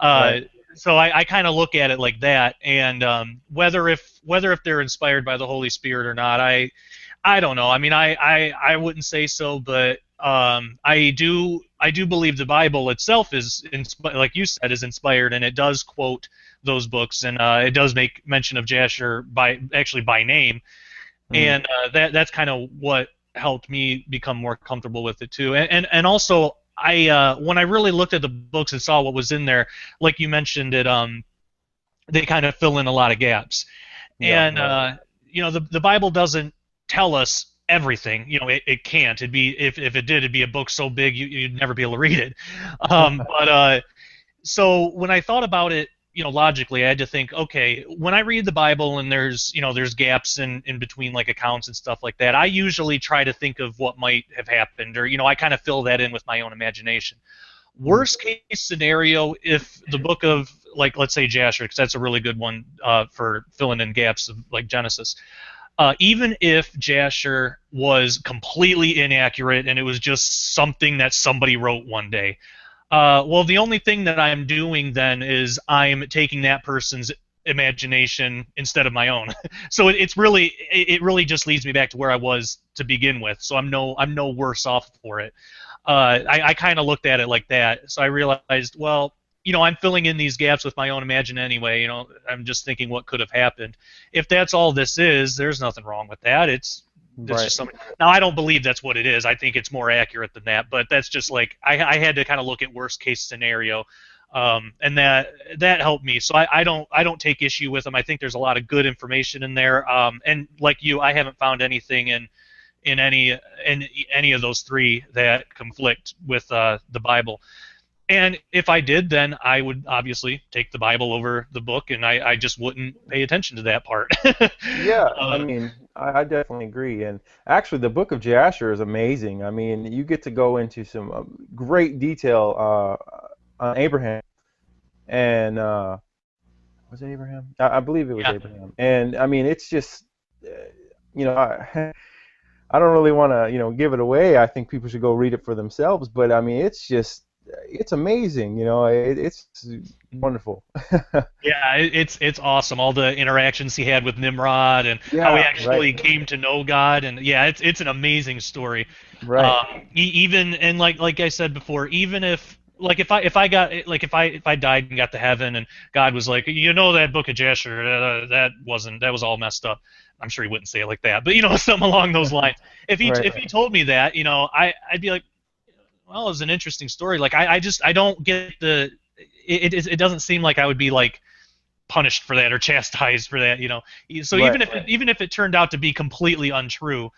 Right. So I kind of look at it like that, and whether if they're inspired by the Holy Spirit or not, I don't know. I mean, I wouldn't say so, but I do I do believe the Bible itself is, like you said, is inspired, and it does quote those books, and it does make mention of Jasher by name, Mm. and that's kind of what helped me become more comfortable with it too. And also, when I really looked at the books and saw what was in there, like you mentioned, they kind of fill in a lot of gaps. Yeah, And right. the Bible doesn't tell us everything. It can't. It'd be if it did, it'd be a book so big you'd never be able to read it. But so when I thought about it, logically, I had to think, okay, when I read the Bible and there's gaps in between like accounts and stuff like that, I usually try to think of what might have happened, or I kind of fill that in with my own imagination. Mm. Worst case scenario, if the book of, like, let's say Jasher, because that's a really good one for filling in gaps of like Genesis. Even if Jasher was completely inaccurate and it was just something that somebody wrote one day, well, the only thing that I'm doing then is I'm taking that person's imagination instead of my own. So it really just leads me back to where I was to begin with. So I'm no worse off for it. I kind of looked at it like that. So I realized, well, I'm filling in these gaps with my own imagination anyway. I'm just thinking what could have happened. If that's all this is, there's nothing wrong with that. It's Right. just something. Now, I don't believe that's what it is. I think it's more accurate than that. But that's just like I had to kind of look at worst case scenario, and that helped me. So I don't take issue with them. I think there's a lot of good information in there. And like you, I haven't found anything in any of those three that conflict with the Bible. And if I did, then I would obviously take the Bible over the book, and I just wouldn't pay attention to that part. Yeah, I uh, mean, I definitely agree. And actually, the Book of Jasher is amazing. I mean, you get to go into some great detail on Abraham and was it Abraham? I believe it was yeah, Abraham. And I mean, it's just, uh, I don't really want to, give it away. I think people should go read it for themselves. But I mean, it's just, it's amazing. It's wonderful. yeah, it's awesome. All the interactions he had with Nimrod and how he Yeah, right, actually came to know God, and yeah, it's an amazing story. right. Even and like I said before, even if like if I got like if I died and got to heaven and God was like, that book of Jasher, that was all messed up. I'm sure he wouldn't say it like that, but something along those lines. Right. If he told me that, I'd be like, well, it was an interesting story. Like I don't get it doesn't seem like I would be like punished for that or chastised for that. So Right. even if it turned out to be completely untrue,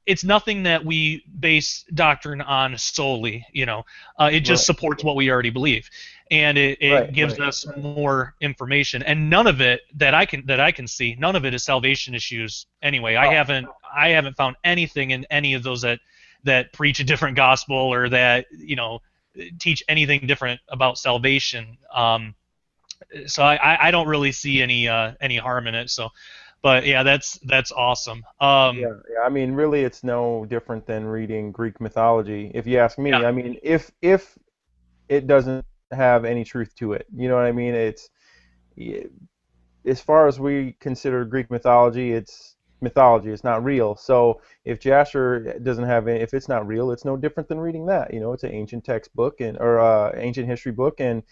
it's nothing that we base doctrine on solely. It just Right. supports what we already believe, and it Right. gives us more information. And none of it that I can see, none of it is salvation issues. Anyway, I haven't found anything in any of those that preach a different gospel or that teach anything different about salvation. So I don't really see any harm in it. So, but yeah, that's awesome. Yeah, yeah. I mean, really, it's no different than reading Greek mythology, if you ask Yeah, me. I mean, if it doesn't have any truth to it, you know what I mean? Y- as far as we consider Greek mythology, it's mythology. It's not real. So if Jasher doesn't have any, if it's not real, it's no different than reading that. It's an ancient textbook and or ancient history book, and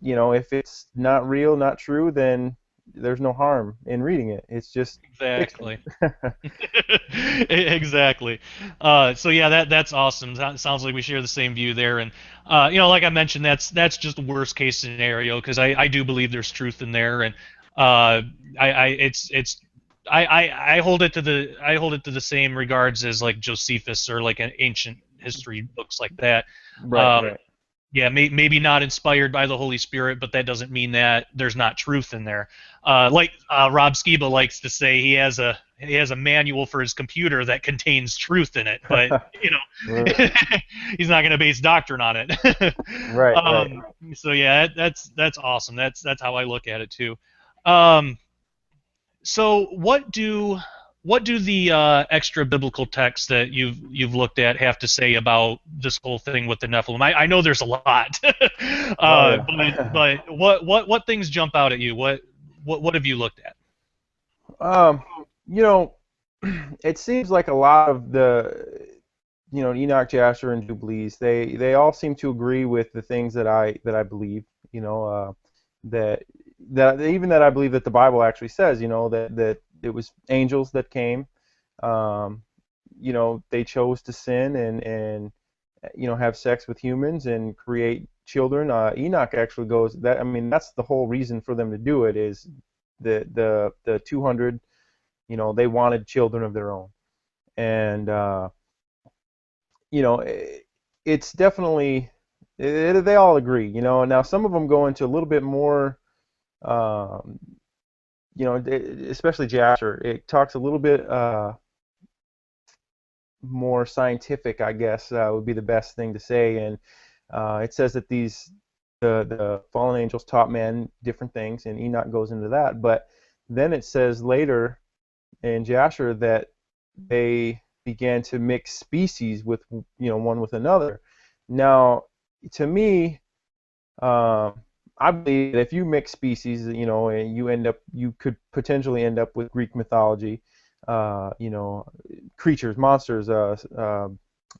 if it's not real, not true, then there's no harm in reading it. It's just fiction. exactly. Exactly. So yeah, that's awesome. Sounds like we share the same view there. And like I mentioned, that's just the worst case scenario because I do believe there's truth in there, and I it's I hold it to the same regards as like Josephus or like an ancient history books like that. Right, Um, right. yeah, maybe not inspired by the Holy Spirit, but that doesn't mean that there's not truth in there. Like Rob Skiba likes to say, he has a manual for his computer that contains truth in it, but Right, he's not going to base doctrine on it. right, right. So yeah, that's awesome. That's how I look at it too. Um, so what do the extra biblical texts that you've looked at have to say about this whole thing with the Nephilim? I know there's a lot, Oh but yeah. what things jump out at you? What have you looked at? Um, you know, it seems like a lot of Enoch, Jasher, and Jubilees, they all seem to agree with the things that I believe. You know, that even that I believe that the Bible actually says. That it was angels that came. Um, they chose to sin and have sex with humans and create children. Enoch actually goes that. I mean, that's the whole reason for them to do it is the 200. They wanted children of their own, and it's definitely they all agree. Now some of them go into a little bit more. Um, Especially Jasher. It talks a little bit more scientific, I guess, would be the best thing to say. And it says that the fallen angels taught man different things, and Enoch goes into that. But then it says later in Jasher that they began to mix species with one with another. Now, to me, I believe that if you mix species, and you could potentially end up with Greek mythology, creatures, monsters,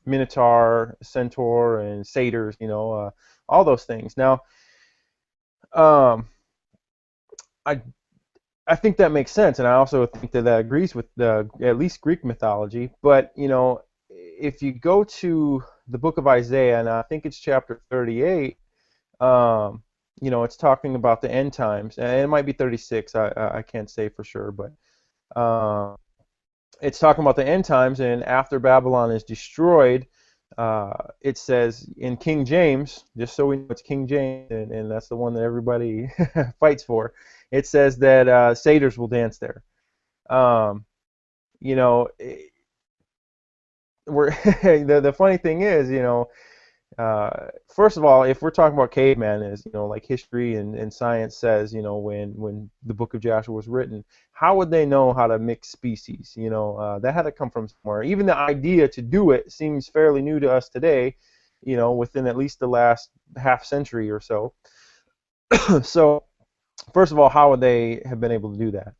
Minotaur, Centaur, and satyrs, all those things. Now, um, I I think that makes sense, and I also think that agrees with at least Greek mythology. But if you go to the book of Isaiah, and I think it's chapter 38, it's talking about the end times, and it might be 36. I can't say for sure, but it's talking about the end times, and after Babylon is destroyed, it says in King James, just so we know it's King James, and that's the one that everybody fights for. It says that satyrs will dance there. Um, you know, we're the funny thing is, first of all, if we're talking about caveman, as like history and science says, when the Book of Joshua was written, how would they know how to mix species? That had to come from somewhere. Even the idea to do it seems fairly new to us today, within at least the last half century or so. So, first of all, how would they have been able to do that?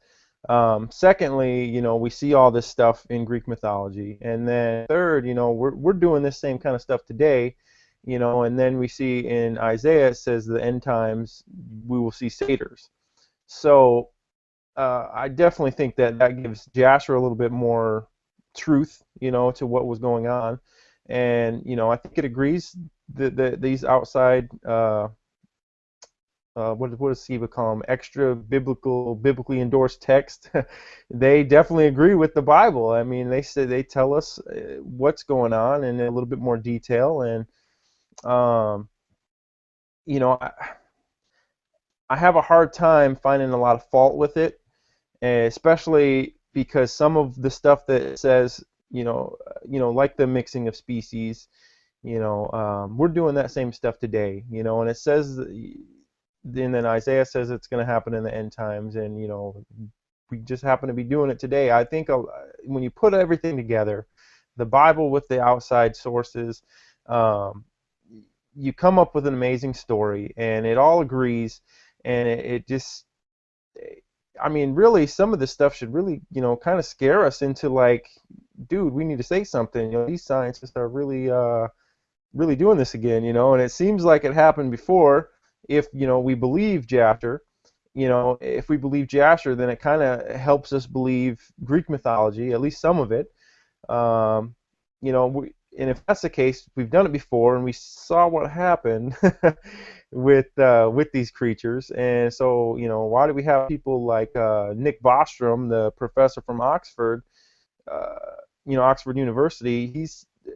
Secondly, we see all this stuff in Greek mythology, and then third, we're doing this same kind of stuff today, and then we see in Isaiah it says the end times we will see satyrs. So I definitely think that gives Jasher a little bit more truth, to what was going on, and I think it agrees that these outside what does Siva call them? Extra biblically endorsed text. They definitely agree with the Bible. I mean, they tell us what's going on in a little bit more detail, and um, you know, I, I have a hard time finding a lot of fault with it, especially because some of the stuff that it says, like the mixing of species, we're doing that same stuff today, and it says. And then Isaiah says it's going to happen in the end times, and we just happen to be doing it today. I think when you put everything together, the Bible with the outside sources, you come up with an amazing story, and it all agrees, and it just, I mean, really, some of this stuff should really, kind of scare us into like, dude, we need to say something. These scientists are really doing this again, and it seems like it happened before. If we believe Jasher, if we believe Jasher, then it kind of helps us believe Greek mythology, at least some of it. And if that's the case, we've done it before, and we saw what happened with these creatures. And so, why do we have people like Nick Bostrom, the professor from Oxford, uh, Oxford University?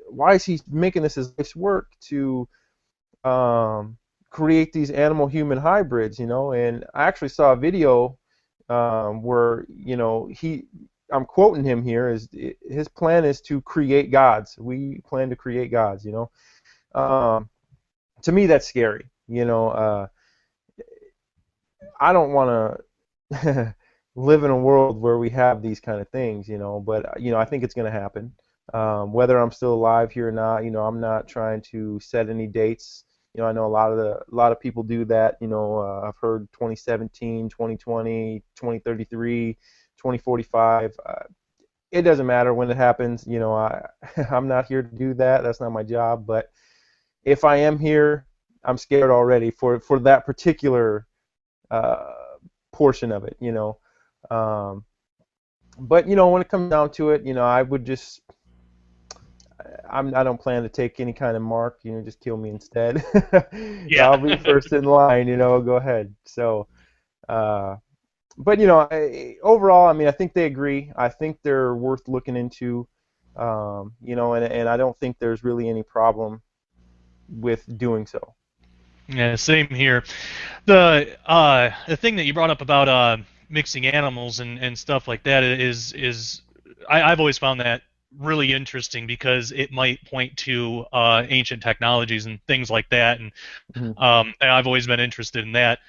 Why is he making this his life's work to create these animal-human hybrids, and I actually saw a video where, I'm quoting him here, his plan is to create gods. We plan to create gods, To me, that's scary, I don't want to live in a world where we have these kind of things, but, I think it's going to happen. Whether I'm still alive here or not, I'm not trying to set any dates. I know a lot of people do that. I've heard 2017, 2020, 2033, 2045. it doesn't matter when it happens. I'm not here to do that. That's not my job. But if I am here, I'm scared already for that particular uh, portion of it. Um, but when it comes down to it, I would just I don't plan to take any kind of mark. Just kill me instead. Yeah. I'll be first in line. Go ahead. So. Uh, but overall, I mean, I think they agree. I think they're worth looking into. And I don't think there's really any problem with doing so. Yeah, same here. The thing that you brought up about mixing animals and stuff like that is I've always found that really interesting because it might point to ancient technologies and things like that, Mhm. and I've always been interested in that.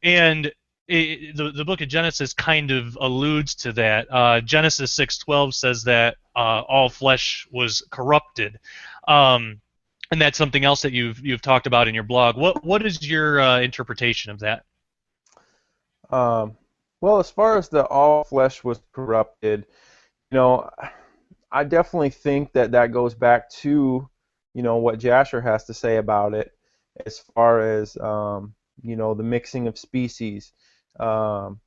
And the book of Genesis kind of alludes to that. Genesis 6:12 says that all flesh was corrupted. Um, and that's something else that you've talked about in your blog. What is your interpretation of that? Um, well, as far as the all flesh was corrupted, you know, I definitely think that goes back to, what Jasher has to say about it, as far as, the mixing of species. Um,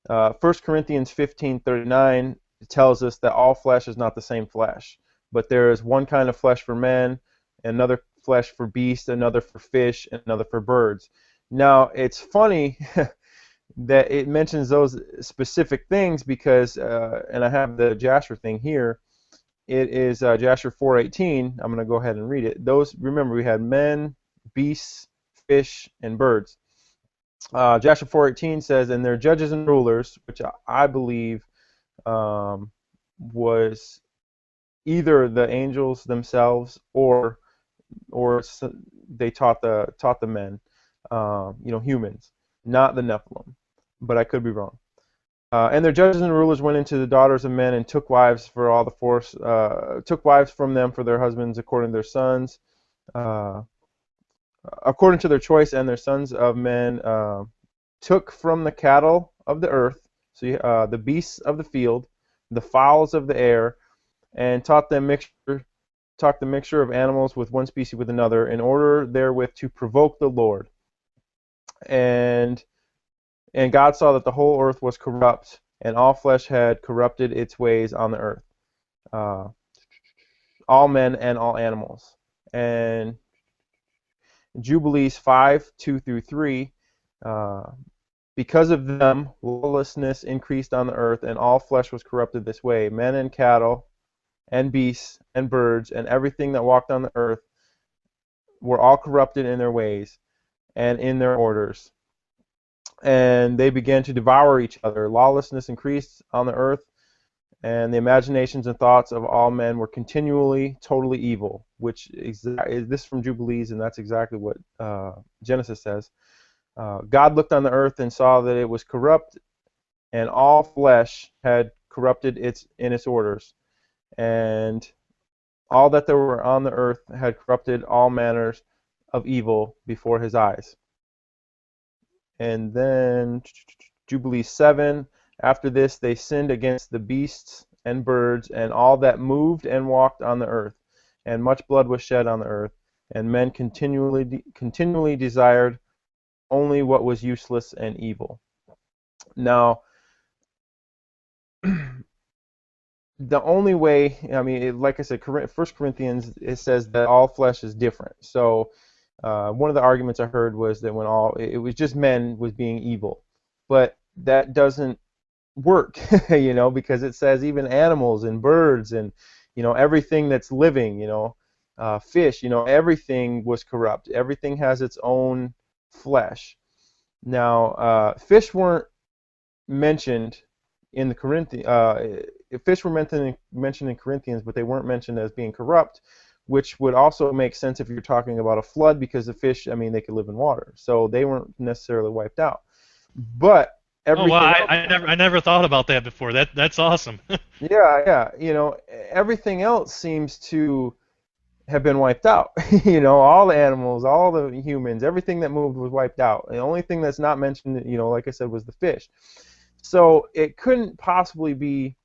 1 Corinthians 15:39 tells us that all flesh is not the same flesh, but there is one kind of flesh for men, another flesh for beasts, another for fish, and another for birds. Now, it's funny that it mentions those specific things because, and I have the Jasher thing here. It is Jasher 4:18. I'm going to go ahead and read it. Those, remember, we had men, beasts, fish, and birds. Joshua 4:18 says, "And their judges and rulers," which I believe was either the angels themselves or they taught the men, humans, not the Nephilim, but I could be wrong. And their judges and rulers went into the daughters of men and took wives for all the force, took wives from them for their husbands according to their sons, uh, according to their choice, and their sons of men took from the cattle of the earth, so the beasts of the field, the fowls of the air, and taught the mixture of animals with one species with another, in order therewith to provoke the Lord. And God saw that the whole earth was corrupt, and all flesh had corrupted its ways on the earth, uh, all men and all animals. And Jubilees 5:2 through 3. Because of them, lawlessness increased on the earth, and all flesh was corrupted this way. Men and cattle, and beasts, and birds, and everything that walked on the earth were all corrupted in their ways and in their orders. And they began to devour each other. Lawlessness increased on the earth, and the imaginations and thoughts of all men were continually totally evil, which is this from Jubilees, and that's exactly what Genesis says. God looked on the earth and saw that it was corrupt, and all flesh had corrupted in its orders, and all that there were on the earth had corrupted all manners of evil before his eyes. And then Jubilee 7, after this they sinned against the beasts and birds and all that moved and walked on the earth, and much blood was shed on the earth, and men continually desired only what was useless and evil. Now, the only way, I mean, like I said, 1 Corinthians, it says that all flesh is different. So one of the arguments I heard was that it was just men was being evil. But that doesn't work, because it says even animals and birds and, everything that's living, fish, everything was corrupt. Everything has its own flesh. Now, fish weren't mentioned in the fish were mentioned in Corinthians, but they weren't mentioned as being corrupt, which would also make sense if you're talking about a flood, because the fish, I mean, they could live in water, so they weren't necessarily wiped out. But Oh well, everything else, I never thought about that before. That's awesome. yeah, everything else seems to have been wiped out. All the animals, all the humans, everything that moved was wiped out. The only thing that's not mentioned, like I said, was the fish. So it couldn't possibly be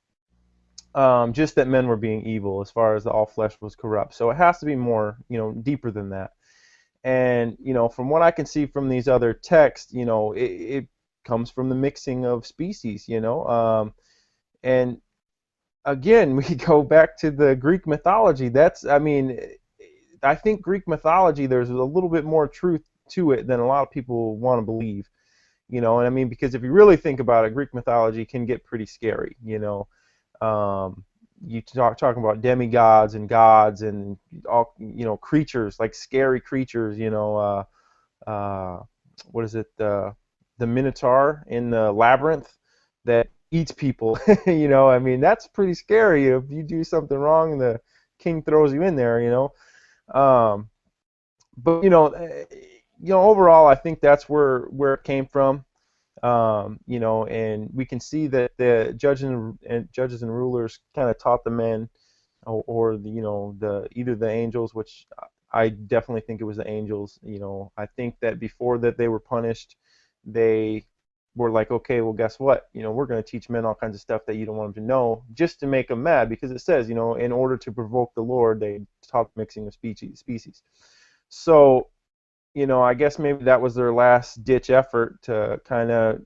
just that men were being evil as far as the all flesh was corrupt. So it has to be more, deeper than that. And, from what I can see from these other texts, it comes from the mixing of species, and again, we go back to the Greek mythology. I think Greek mythology, there's a little bit more truth to it than a lot of people want to believe, and I mean, because if you really think about it, Greek mythology can get pretty scary, you talking about demigods and gods and all, creatures, like scary creatures, what is it, the Minotaur in the Labyrinth that eats people, I mean, that's pretty scary. If you do something wrong, the king throws you in there, um, but overall, I think that's where it came from. And we can see that the judges and rulers kind of taught the men, or the either the angels, which I definitely think it was the angels. I think that before that they were punished, they were like, okay, well, guess what? We're going to teach men all kinds of stuff that you don't want them to know, just to make them mad, because it says, in order to provoke the Lord, they taught mixing of species. So, I guess maybe that was their last ditch effort to kind of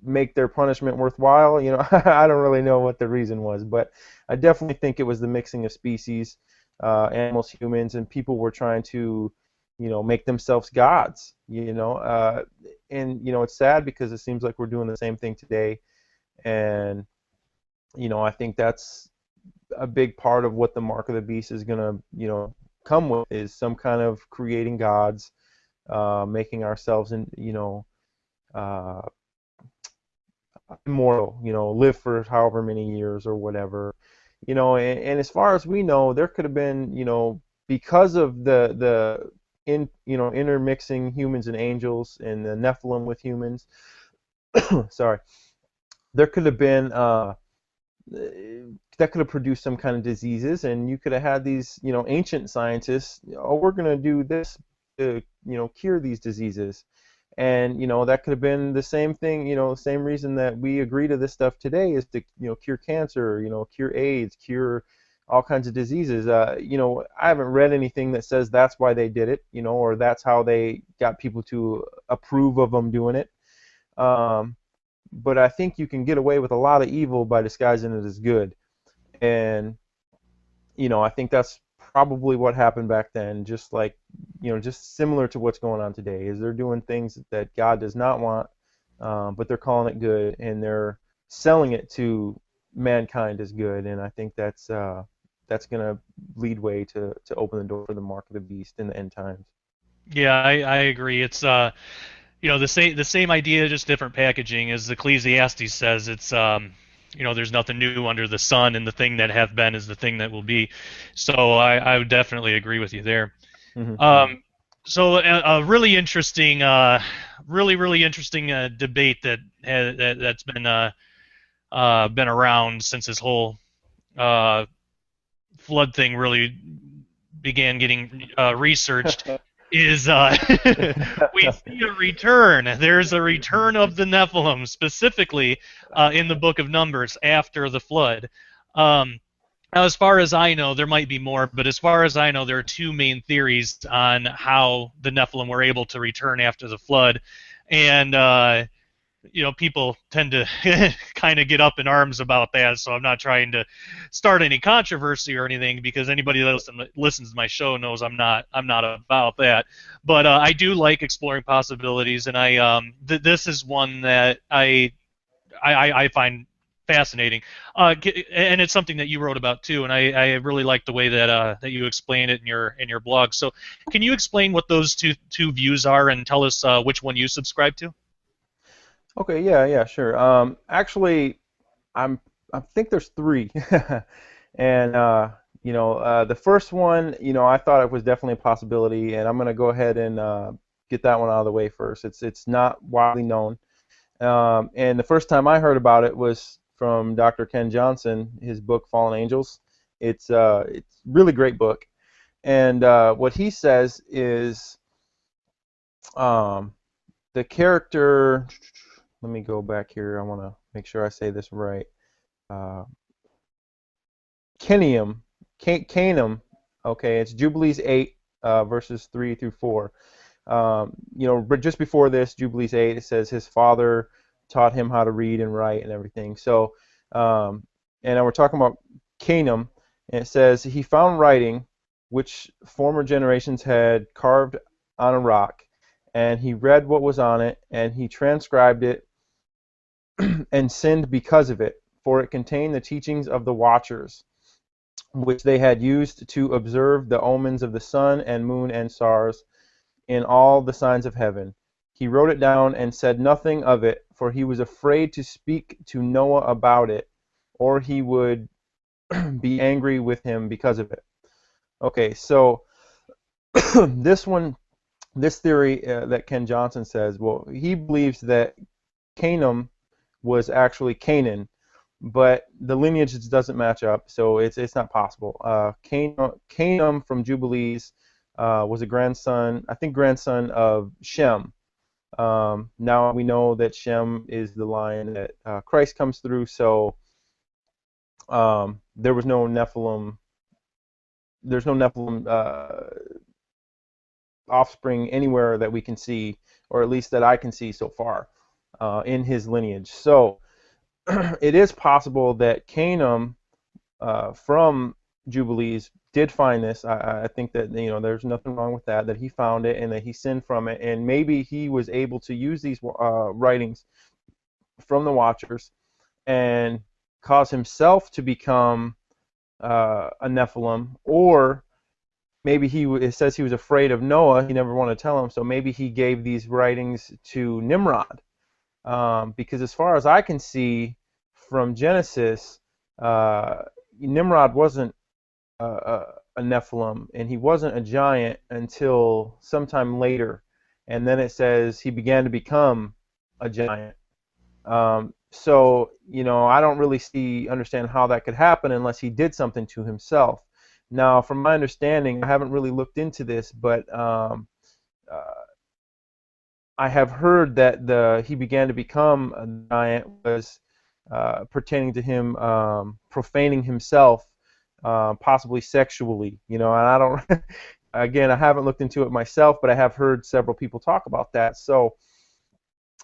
make their punishment worthwhile. I don't really know what the reason was, but I definitely think it was the mixing of species, animals, humans, and people were trying to, make themselves gods. And it's sad because it seems like we're doing the same thing today, and I think that's a big part of what the mark of the beast is gonna, come with, is some kind of creating gods, making ourselves uh, immortal, live for however many years or whatever, and as far as we know, there could have been, because of the intermixing humans and angels and the Nephilim with humans, sorry, there could have been that could have produced some kind of diseases, and you could have had these, ancient scientists, oh, we're going to do this to, cure these diseases. And, that could have been the same thing, same reason that we agree to this stuff today is to, cure cancer, cure AIDS, cure all kinds of diseases. I haven't read anything that says that's why they did it, or that's how they got people to approve of them doing it. But I think you can get away with a lot of evil by disguising it as good. And, I think that's probably what happened back then, just like, just similar to what's going on today, is they're doing things that God does not want, but they're calling it good, and they're selling it to mankind as good. And I think that's going to lead way to open the door for the mark of the beast in the end times. Yeah, I agree. It's the same idea, just different packaging. As Ecclesiastes says, it's there's nothing new under the sun, and the thing that have been is the thing that will be. So I would definitely agree with you there. Mm-hmm. So a really interesting, really interesting debate that's been around since this whole flood thing really began getting researched is we see a return. There's a return of the Nephilim, specifically in the book of Numbers after the flood. Now, as far as I know, there might be more, but as far as I know, there are two main theories on how the Nephilim were able to return after the flood. And people tend to kind of get up in arms about that, so I'm not trying to start any controversy or anything, because anybody that listens to my show knows I'm not about that. But I do like exploring possibilities, and this is one that I find fascinating, and it's something that you wrote about too, and I really like the way that you explain it in your blog. So, can you explain what those two views are, and tell us which one you subscribe to? Okay, yeah, sure. Actually, I think there's three, and the first one, I thought it was definitely a possibility, and I'm gonna go ahead and get that one out of the way first. It's not widely known, and the first time I heard about it was from Dr. Ken Johnson, his book Fallen Angels. It's a really great book, and what he says is the character. let me go back here. I want to make sure I say this right. Uh, Canaan, okay, it's Jubilees 8, verses 3 through 4. But just before this, Jubilees 8, it says his father taught him how to read and write and everything. So, and we're talking about Canaan, and it says he found writing which former generations had carved on a rock, and he read what was on it, and he transcribed it and sinned because of it, for it contained the teachings of the watchers, which they had used to observe the omens of the sun and moon and stars in all the signs of heaven. He wrote it down and said nothing of it, for he was afraid to speak to Noah about it, or he would be angry with him because of it. Okay, so this theory that Ken Johnson says, well, he believes that Canaan was actually Canaan, but the lineage just doesn't match up, so it's not possible. Canaan from Jubilees was a grandson, I think grandson of Shem. Now we know that Shem is the line that Christ comes through, so there was no Nephilim. There's no Nephilim offspring anywhere that we can see, or at least that I can see so far, in his lineage. So it is possible that Canaan from Jubilees did find this. I think that there's nothing wrong with that. That he found it and that he sinned from it, and maybe he was able to use these writings from the Watchers and cause himself to become a Nephilim, or maybe it says he was afraid of Noah. He never wanted to tell him, so maybe he gave these writings to Nimrod. Because as far as I can see from Genesis, Nimrod wasn't a Nephilim, and he wasn't a giant until sometime later. And then it says he began to become a giant. So, I don't really understand how that could happen unless he did something to himself. Now, from my understanding, I haven't really looked into this, but I have heard that he began to become a giant was pertaining to him profaning himself, possibly sexually. And I don't, again, I haven't looked into it myself, but I have heard several people talk about that. So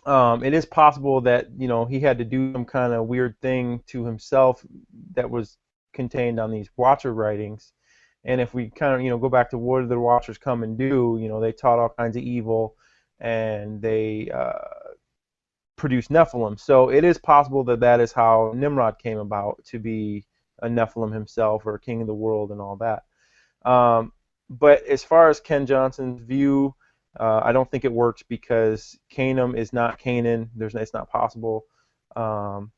it is possible that he had to do some kind of weird thing to himself that was contained on these Watcher writings. And if we kind of go back to what did the Watchers come and do, they taught all kinds of evil, and they produced Nephilim. So it is possible that is how Nimrod came about to be a Nephilim himself, or a king of the world and all that. But as far as Ken Johnson's view, I don't think it works, because Canaan is not Canaan. It's not possible. But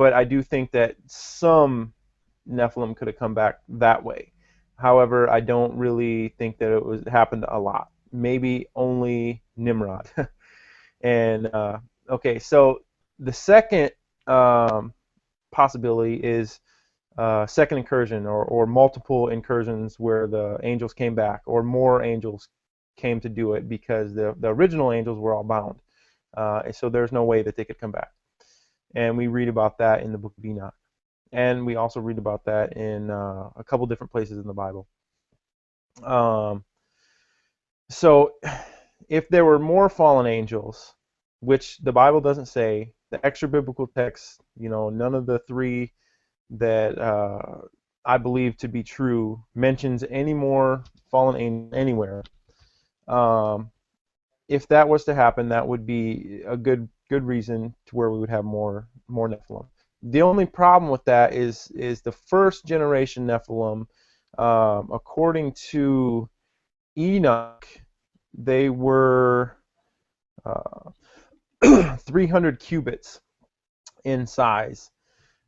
I do think that some Nephilim could have come back that way. However, I don't really think that it happened a lot. Maybe only Nimrod. And okay, so the second possibility is second incursion, or multiple incursions where the angels came back, or more angels came to do it, because the original angels were all bound. So there's no way that they could come back. And we read about that in the book of Enoch. And we also read about that in a couple different places in the Bible. So if there were more fallen angels, which the Bible doesn't say, the extra biblical texts, none of the three that I believe to be true mentions any more fallen angels anywhere. If that was to happen, that would be a good reason to where we would have more Nephilim. The only problem with that is the first generation Nephilim, according to Enoch, they were 300 cubits in size.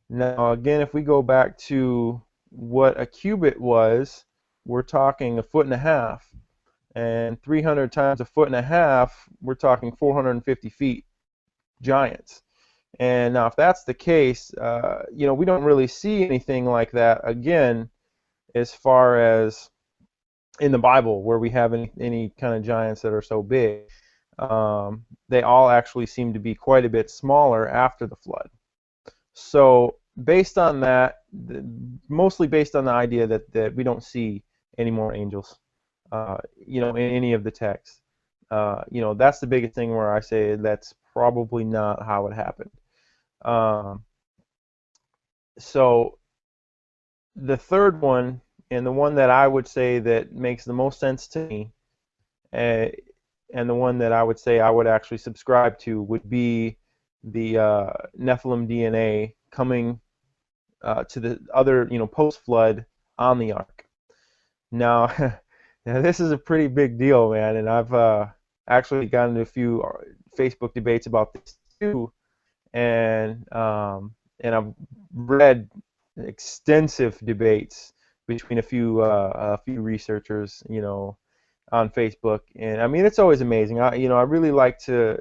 Now, again, if we go back to what a cubit was, we're talking 1.5 feet. And 300 times 1.5 feet, we're talking 450 feet, giants. And now, if that's the case, we don't really see anything like that again, as far as in the Bible, where we have any kind of giants that are so big. they all actually seem to be quite a bit smaller after the flood. So based on that, mostly based on the idea that we don't see any more angels, in any of the texts. That's the biggest thing where I say that's probably not how it happened. So the third one, and the one that I would say that makes the most sense to me, uh, and the one that I would say I would actually subscribe to, would be the Nephilim DNA coming to the other, post-flood on the ark. Now, now this is a pretty big deal, man, and I've actually gotten into a few Facebook debates about this too, and I've read extensive debates between a few researchers, on Facebook, and I mean it's always amazing. I really like to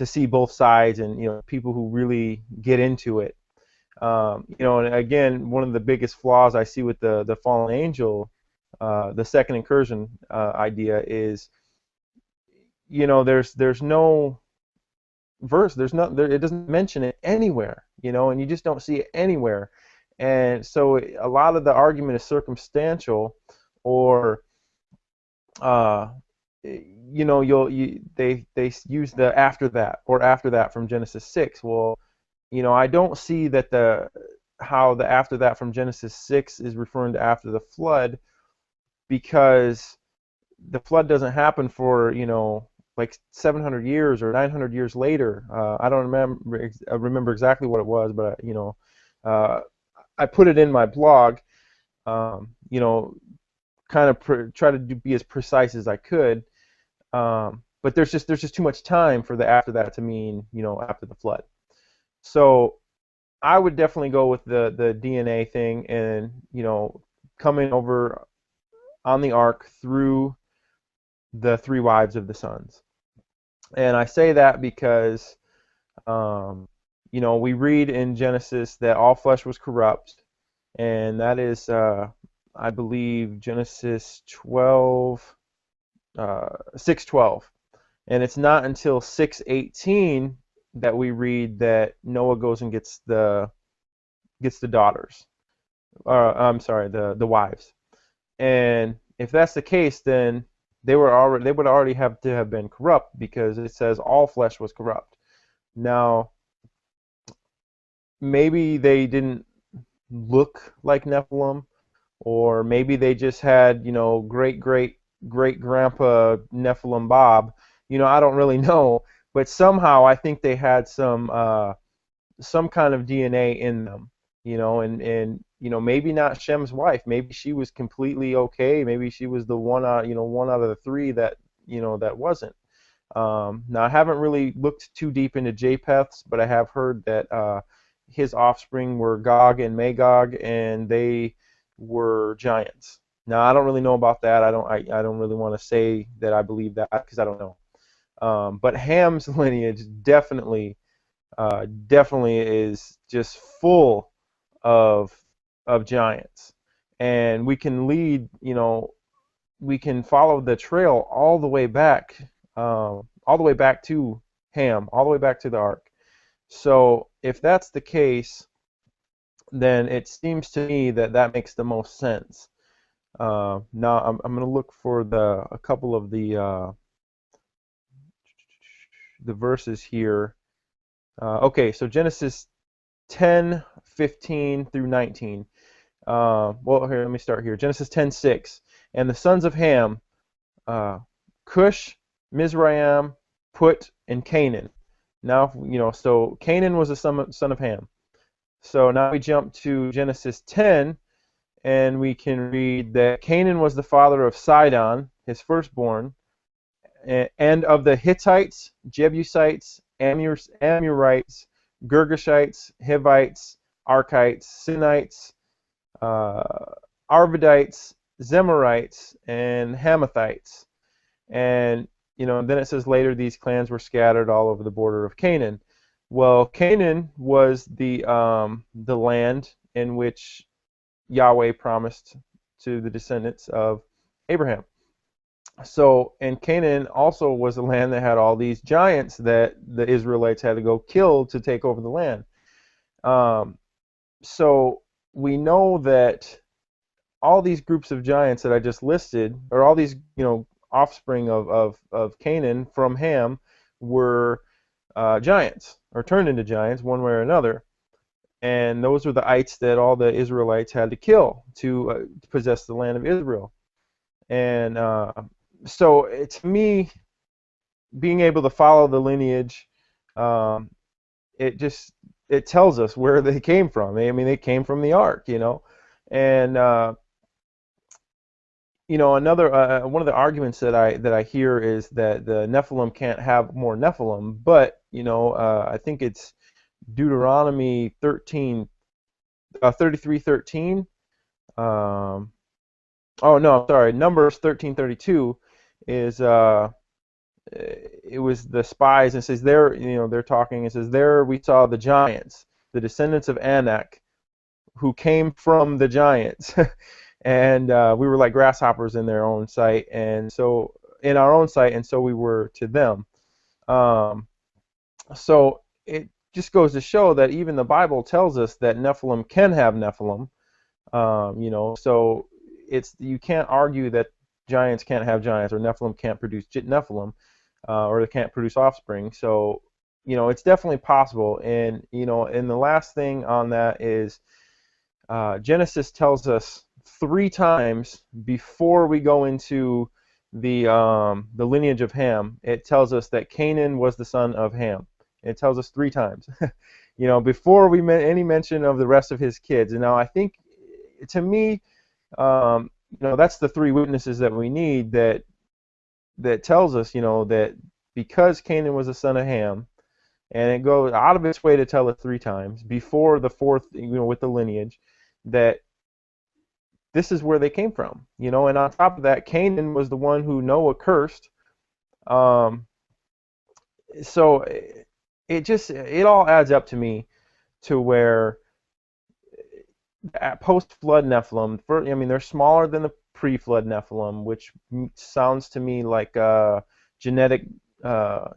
see both sides, and people who really get into it. And again, one of the biggest flaws I see with the fallen angel, the second incursion idea is, there's no verse, it doesn't mention it anywhere, and you just don't see it anywhere, and so a lot of the argument is circumstantial, or they use the after that or after that from Genesis 6. Well, I don't see that how the after that from Genesis 6 is referring to after the flood, because the flood doesn't happen for like 700 years or 900 years later. I don't remember exactly what it was, but I put it in my blog. Kind of try to be as precise as I could. But there's just too much time for the after that to mean after the flood. So I would definitely go with the DNA thing, and coming over on the ark through the three wives of the sons. And I say that because we read in Genesis that all flesh was corrupt, and that is I believe Genesis 12, 6:12, and it's not until 6:18 that we read that Noah goes and gets the daughters. I'm sorry, the wives. And if that's the case, then they would already have to have been corrupt, because it says all flesh was corrupt. Now, maybe they didn't look like Nephilim, or maybe they just had great grandpa Nephilim Bob. I don't really know, but somehow I think they had some kind of DNA in them, and maybe not Shem's wife. Maybe she was completely okay. Maybe she was the one out of the three that that wasn't. Now I haven't really looked too deep into Japheth's, but I have heard that his offspring were Gog and Magog, and they were giants. Now I don't really know about that. I don't really want to say that I believe that, because I don't know. But Ham's lineage definitely is just full of giants, and we can we can follow the trail all the way back to Ham, all the way back to the ark. So if that's the case, then it seems to me that makes the most sense. Now I'm going to look for a couple of the verses here. Okay, so Genesis 10:15 through 19. Well, here, let me start here. Genesis 10:6. And the sons of Ham, Cush, Mizraim, Put, and Canaan. Now, so Canaan was a son of Ham. So now we jump to Genesis 10, and we can read that Canaan was the father of Sidon, his firstborn, and of the Hittites, Jebusites, Amorites, Girgashites, Hivites, Arkites, Sinites, Arvadites, Zemarites, and Hamathites. And then it says later these clans were scattered all over the border of Canaan. Well, Canaan was the land in which Yahweh promised to the descendants of Abraham. So, and Canaan also was a land that had all these giants that the Israelites had to go kill to take over the land. Um, so we know that all these groups of giants that I just listed, or all these, offspring of Canaan from Ham, were giants, or turned into giants one way or another. And those were the ites that all the Israelites had to kill to possess the land of Israel. And so, to me, being able to follow the lineage, um, it just it tells us where they came from. I mean, they came from the ark, and another one of the arguments that I hear is that the Nephilim can't have more Nephilim, but I think it's Deuteronomy 13, 33:13. Um, oh no, I'm sorry, Numbers 13:32 is it was the spies, and it says there, they're talking. It says there we saw the giants, the descendants of Anak, who came from the giants, and we were like grasshoppers in their own sight, and so in our own sight, and so we were to them. Um, so it just goes to show that even the Bible tells us that Nephilim can have Nephilim. So you can't argue that giants can't have giants, or Nephilim can't produce Nephilim, or they can't produce offspring. So it's definitely possible. And the last thing on that is Genesis tells us 3 times before we go into the lineage of Ham. It tells us that Canaan was the son of Ham. It tells us 3 times, before we any mention of the rest of his kids. And now I think, to me, that's the 3 witnesses that we need, that tells us, that because Canaan was the son of Ham, and it goes out of its way to tell it 3 times before the fourth, with the lineage, that this is where they came from, and on top of that, Canaan was the one who Noah cursed. Um, so it all adds up to me, to where at post-flood Nephilim, they're smaller than the pre-flood Nephilim, which sounds to me like genetic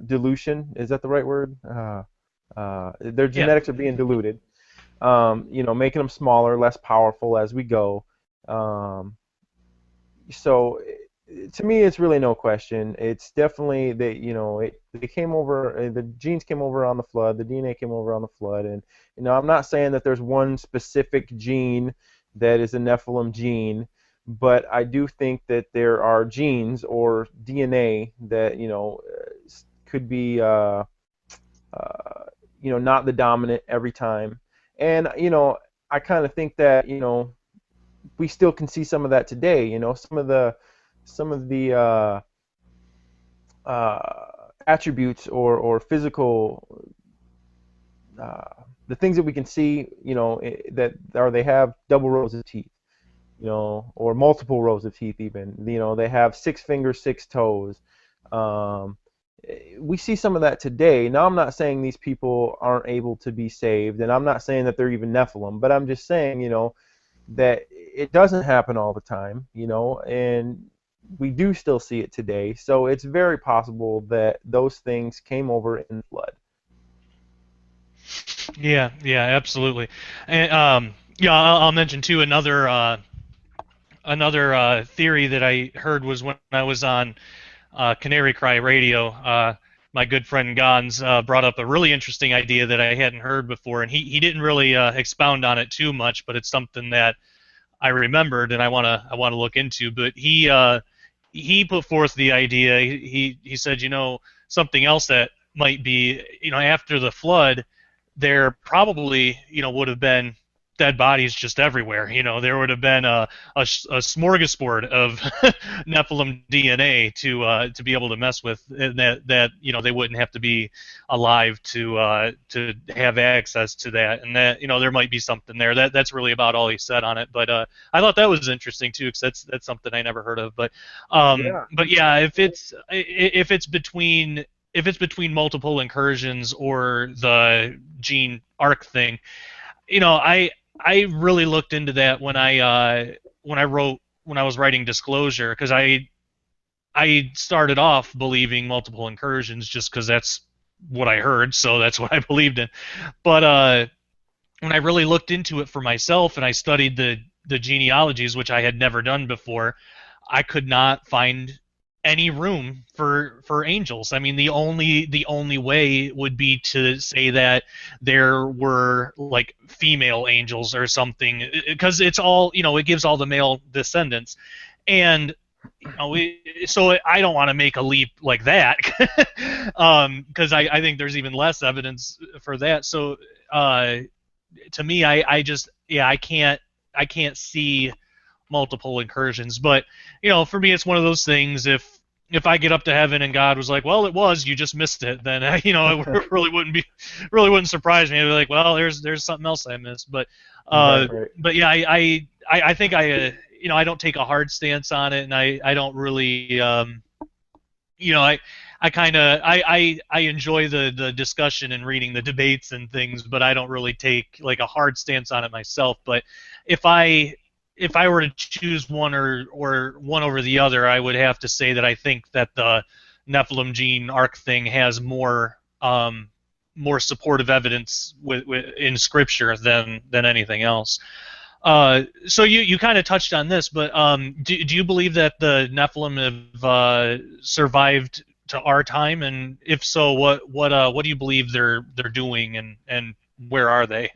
dilution. Is that the right word? Their Yeah. genetics are being diluted, making them smaller, less powerful as we go. Um, so to me, it's really no question. It's definitely they came over. The genes came over on the flood. The DNA came over on the flood. And I'm not saying that there's one specific gene that is a Nephilim gene, but I do think that there are genes, or DNA, that could be not the dominant every time. And I kind of think that we still can see some of that today. Some of the attributes, or physical, the things that we can see, they have double rows of teeth, or multiple rows of teeth even. They have 6 fingers, 6 toes. Um, we see some of that today. Now, I'm not saying these people aren't able to be saved, and I'm not saying that they're even Nephilim, but I'm just saying, that it doesn't happen all the time, and we do still see it today. So it's very possible that those things came over in the flood. Yeah, yeah, absolutely. And yeah, I'll mention too another theory that I heard was when I was on Canary Cry Radio. My good friend Gons brought up a really interesting idea that I hadn't heard before, and he didn't really expound on it too much, but it's something that I remembered and I wanna look into. But he put forth the idea. He said, something else that might be, after the flood, there probably, would have been dead bodies just everywhere. There would have been a smorgasbord of Nephilim DNA to be able to mess with, and that they wouldn't have to be alive to have access to that, and that there might be something there. That's really about all he said on it. But I thought that was interesting too, because that's something I never heard of. Yeah. But yeah, if it's between multiple incursions or the gene arc thing, I really looked into that when I was writing Disclosure, because I started off believing multiple incursions just because that's what I heard, so that's what I believed in. But when I really looked into it for myself and I studied the genealogies, which I had never done before, I could not find any room for angels. I mean, the only way would be to say that there were like female angels or something, because it's all, it gives all the male descendants, and so I don't want to make a leap like that, because I think there's even less evidence for that. So to me, I just, yeah, I can't see multiple incursions. But for me, it's one of those things. If I get up to heaven and God was like, well, it was, you just missed it, then it really wouldn't surprise me. I'd be like, well, there's something else I missed. But Right, right. but yeah, I think I don't take a hard stance on it, and I don't really I kind of I enjoy the discussion and reading the debates and things, but I don't really take like a hard stance on it myself. But if I were to choose one or one over the other, I would have to say that I think that the Nephilim gene arc thing has more supportive evidence in scripture than anything else. So you kind of touched on this, but do you believe that the Nephilim have survived to our time, and if so, what do you believe they're doing, and where are they?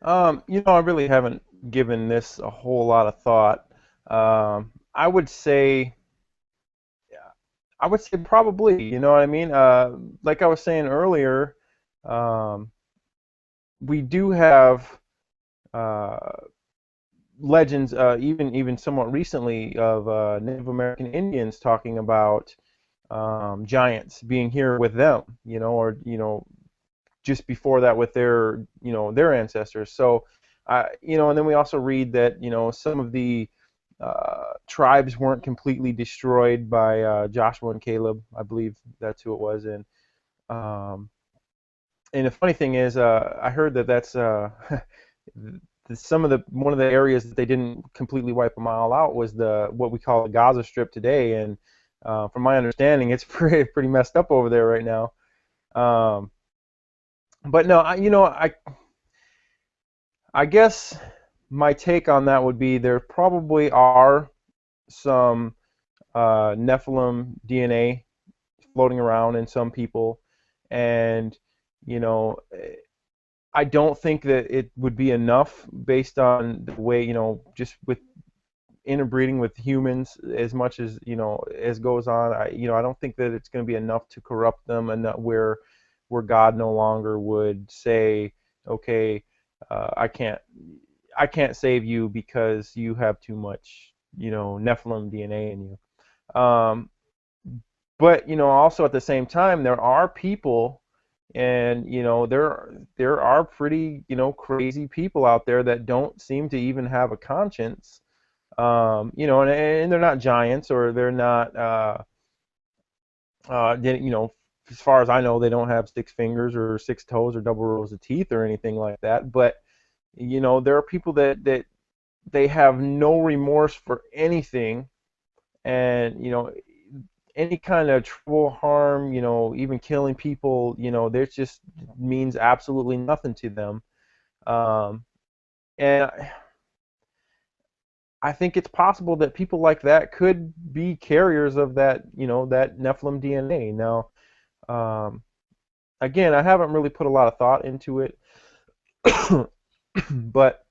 I really haven't given this a whole lot of thought. I would say, probably. You know what I mean? Like I was saying earlier, um, we do have uh, legends, even somewhat recently, of Native American Indians talking about giants being here with them. Or just before that with their ancestors. So, and then we also read that some of the tribes weren't completely destroyed by Joshua and Caleb. I believe that's who it was. Um, and the funny thing is, I heard that that's one of the areas that they didn't completely wipe them all out was what we call the Gaza Strip today. And from my understanding, it's pretty messed up over there right now. But no, I guess my take on that would be there probably are some Nephilim DNA floating around in some people, and you know, I don't think that it would be enough based on the way just with interbreeding with humans as much as as goes on. I don't think that it's going to be enough to corrupt them, and where God no longer would say, okay, I can't save you because you have too much Nephilim DNA in you. But also at the same time, there are people, and there are pretty crazy people out there that don't seem to even have a conscience. And they're not giants, or they're not as far as I know, they don't have 6 fingers or 6 toes or double rows of teeth or anything like that. But there are people that they have no remorse for anything, and any kind of trouble, harm, even killing people, there's just means absolutely nothing to them. And I think it's possible that people like that could be carriers of that, that Nephilim DNA. Now, again, I haven't really put a lot of thought into it, but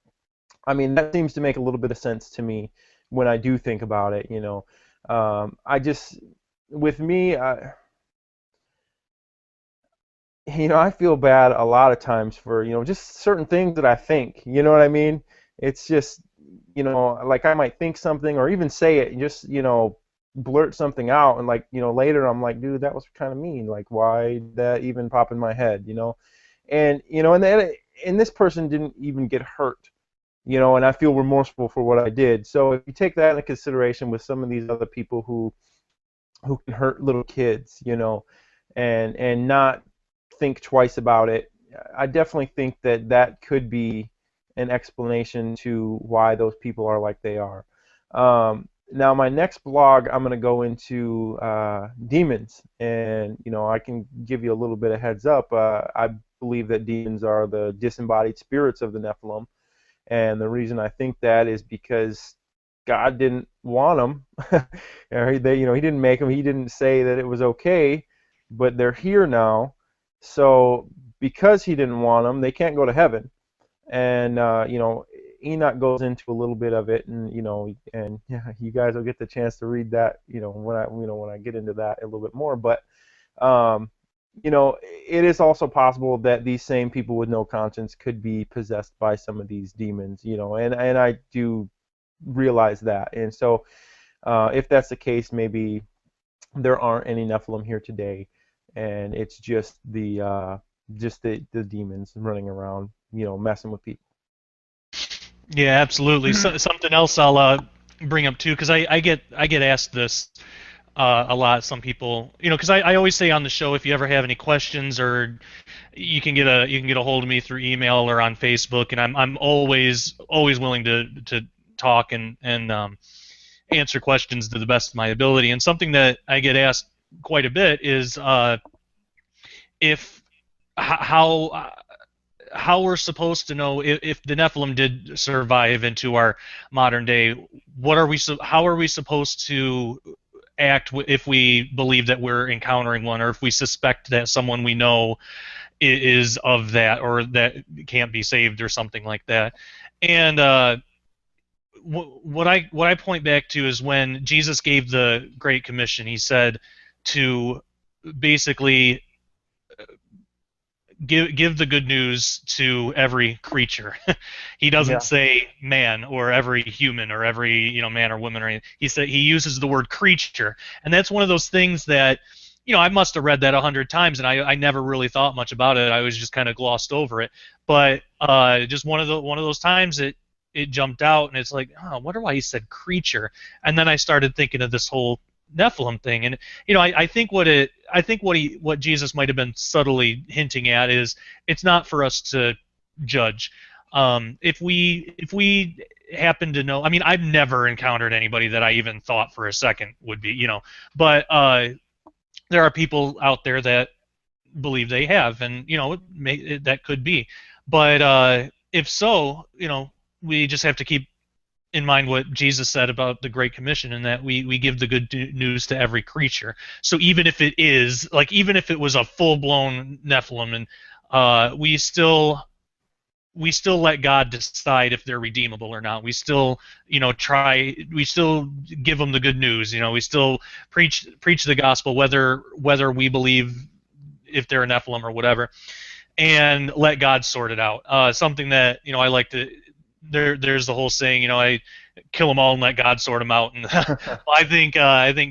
I mean, that seems to make a little bit of sense to me when I do think about it. I just, with me, I feel bad a lot of times for just certain things that I think. You know what I mean? It's just like I might think something or even say it and just blurt something out, and like later I'm like, dude, that was kind of mean. Like, why did that even pop in my head? And this person didn't even get hurt. And I feel remorseful for what I did. So if you take that into consideration with some of these other people who can hurt little kids, and not think twice about it, I definitely think that could be an explanation to why those people are like they are. Now, my next blog, I'm going to go into demons, and I can give you a little bit of heads up. I believe that demons are the disembodied spirits of the Nephilim, and the reason I think that is because God didn't want them. He didn't make them. He didn't say that it was okay, but they're here now. So because He didn't want them, they can't go to heaven. And Enoch goes into a little bit of it, and yeah, you guys will get the chance to read that, when I get into that a little bit more. But it is also possible that these same people with no conscience could be possessed by some of these demons, and I do realize that. And so, if that's the case, maybe there aren't any Nephilim here today, and it's just the demons running around, messing with people. Yeah, absolutely. Something else I'll bring up too, because I get asked this a lot. Some people, because I always say on the show, if you ever have any questions, or you can get a hold of me through email or on Facebook, and I'm always willing to talk and answer questions to the best of my ability. And something that I get asked quite a bit is if how we're supposed to know if the Nephilim did survive into our modern day. How are we supposed to act if we believe that we're encountering one, or if we suspect that someone we know is of that, or that can't be saved, or something like that? And what I point back to is when Jesus gave the Great Commission. He said to basically give the good news to every creature. He doesn't say man, or every human, or every man or woman, or anything. He uses the word creature, and that's one of those things that I must have read that 100 times, and I never really thought much about it. I was just kind of glossed over it. But just one of those times it jumped out, and it's like, oh, I wonder why he said creature. And then I started thinking of this whole Nephilim thing, and I think what Jesus might have been subtly hinting at is it's not for us to judge. If we happen to know, I mean, I've never encountered anybody that I even thought for a second would be, but there are people out there that believe they have, and that could be. But if so, we just have to keep in mind what Jesus said about the Great Commission, and that we give the good news to every creature. So even if it was a full-blown Nephilim, and we still let God decide if they're redeemable or not. We still we still give them the good news. We still preach the gospel, whether we believe if they're a Nephilim or whatever, and let God sort it out. Something that I like to. There's the whole saying, I kill them all and let God sort them out. And I think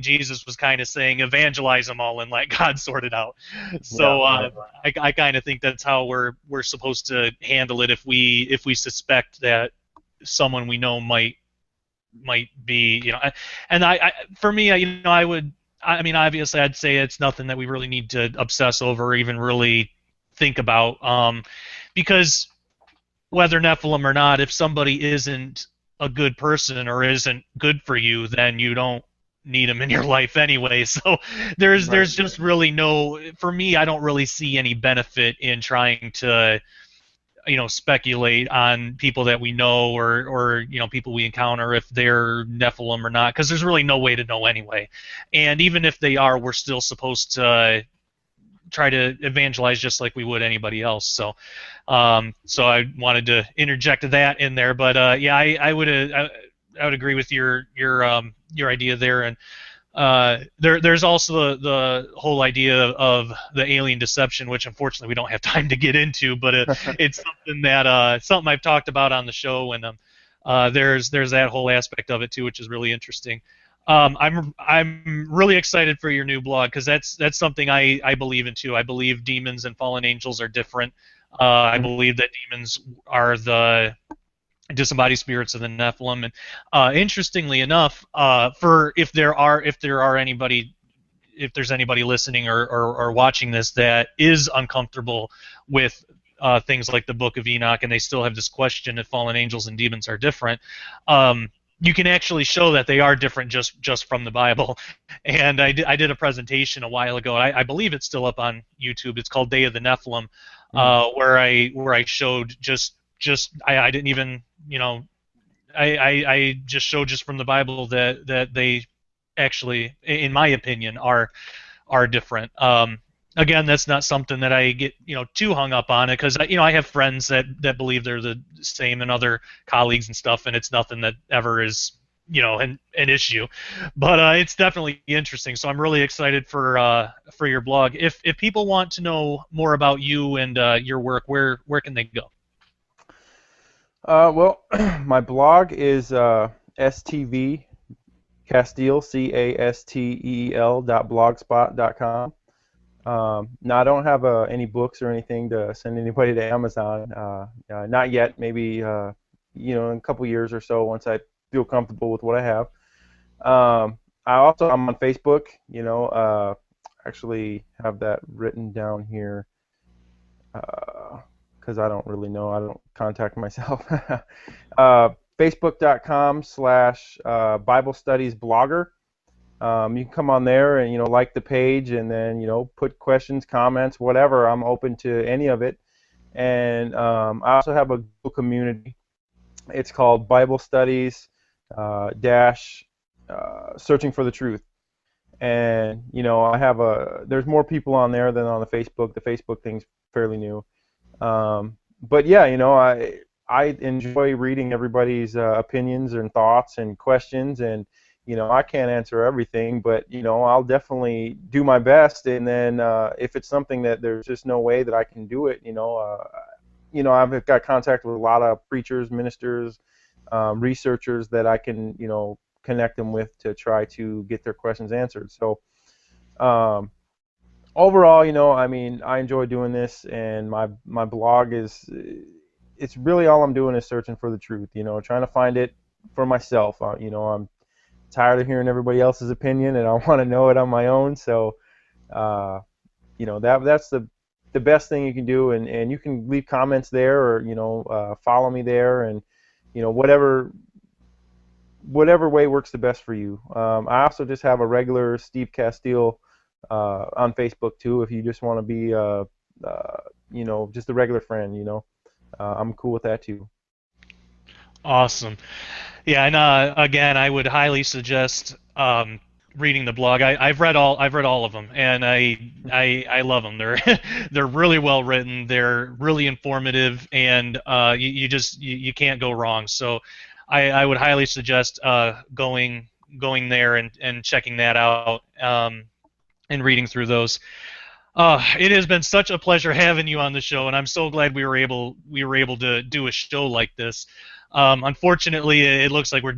Jesus was kind of saying, evangelize them all and let God sort it out. So I kind of think that's how we're supposed to handle it if we suspect that someone we know might be, and for me, obviously I'd say it's nothing that we really need to obsess over or even really think about, because whether Nephilim or not, if somebody isn't a good person or isn't good for you, then you don't need them in your life anyway. So there's just really for me, I don't really see any benefit in trying to speculate on people that we know, or people we encounter, if they're Nephilim or not, because there's really no way to know anyway. And even if they are, we're still supposed to try to evangelize just like we would anybody else. So I wanted to interject that in there. But I would agree with your idea there. And there's also the whole idea of the alien deception, which unfortunately we don't have time to get into, but it's something that something I've talked about on the show, and there's that whole aspect of it too, which is really interesting. I'm really excited for your new blog, because that's something I believe in too. I believe demons and fallen angels are different. I believe that demons are the disembodied spirits of the Nephilim. And interestingly enough, if there's anybody listening or watching this that is uncomfortable with things like the Book of Enoch, and they still have this question if fallen angels and demons are different, you can actually show that they are different just from the Bible. And I did a presentation a while ago. I believe it's still up on YouTube. It's called Day of the Nephilim, Mm. where I showed I didn't even I just showed just from the Bible that they actually, in my opinion, are different. Again, that's not something that I get too hung up on it, because I have friends that believe they're the same, and other colleagues and stuff, and it's nothing that ever is an issue. But it's definitely interesting. So I'm really excited for your blog. If people want to know more about you and your work, where can they go? Well, my blog is STV Casteel, CASTEEL.blogspot.com. Now I don't have any books or anything to send anybody to Amazon. Not yet. Maybe in a couple years or so, once I feel comfortable with what I have. I'm on Facebook. Actually have that written down here because I don't really know. I don't contact myself. Facebook.com/Bible Studies Blogger. You can come on there and like the page, and then put questions, comments, whatever. I'm open to any of it. And I also have a Google community. It's called Bible Studies dash Searching for the Truth. And I have there's more people on there than on the Facebook. The Facebook thing's fairly new. But yeah, I enjoy reading everybody's opinions and thoughts and questions, and I can't answer everything, but I'll definitely do my best. And then if it's something that there's just no way that I can do it, I've got contact with a lot of preachers, ministers, researchers that I can connect them with to try to get their questions answered. So overall, I enjoy doing this, and my blog it's really all I'm doing is searching for the truth, trying to find it for myself. I'm tired of hearing everybody else's opinion, and I want to know it on my own. So, that's the best thing you can do, and you can leave comments there, or follow me there, and whatever way works the best for you. I also just have a regular Steve Casteel on Facebook too, if you just want to be just a regular friend. I'm cool with that too. Awesome. Yeah, and again, I would highly suggest reading the blog. I've read all of them, and I love them. They're really well written. They're really informative, and you can't go wrong. So I would highly suggest going there and checking that out, and reading through those. It has been such a pleasure having you on the show, and I'm so glad we were able to do a show like this. Unfortunately, it looks like we're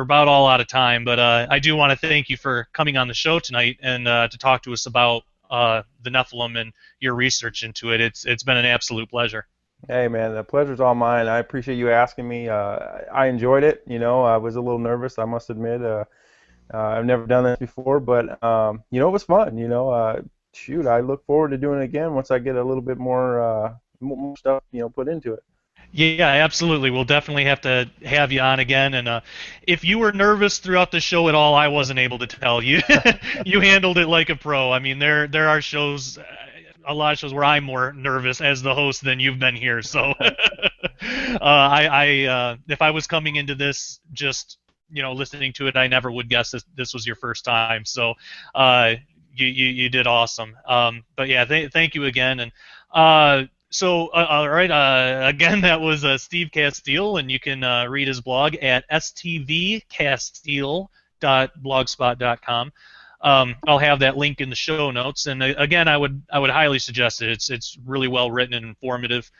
about all out of time, but I do want to thank you for coming on the show tonight, and to talk to us about the Nephilim and your research into it. It's been an absolute pleasure. Hey man, the pleasure's all mine. I appreciate you asking me. I enjoyed it. I was a little nervous, I must admit. I've never done this before, but it was fun. Shoot, I look forward to doing it again once I get a little bit more stuff put into it. Yeah, absolutely. We'll definitely have to have you on again. And if you were nervous throughout the show at all, I wasn't able to tell you. You handled it like a pro. I mean, there are shows, a lot of shows where I'm more nervous as the host than you've been here. So, if I was coming into this just listening to it, I never would guess this was your first time. So, you did awesome. But yeah, thank you again. And so, all right, again, that was Steve Casteel, and you can read his blog at stvcasteel.blogspot.com. I'll have that link in the show notes, and again, I would highly suggest it. It's really well written and informative.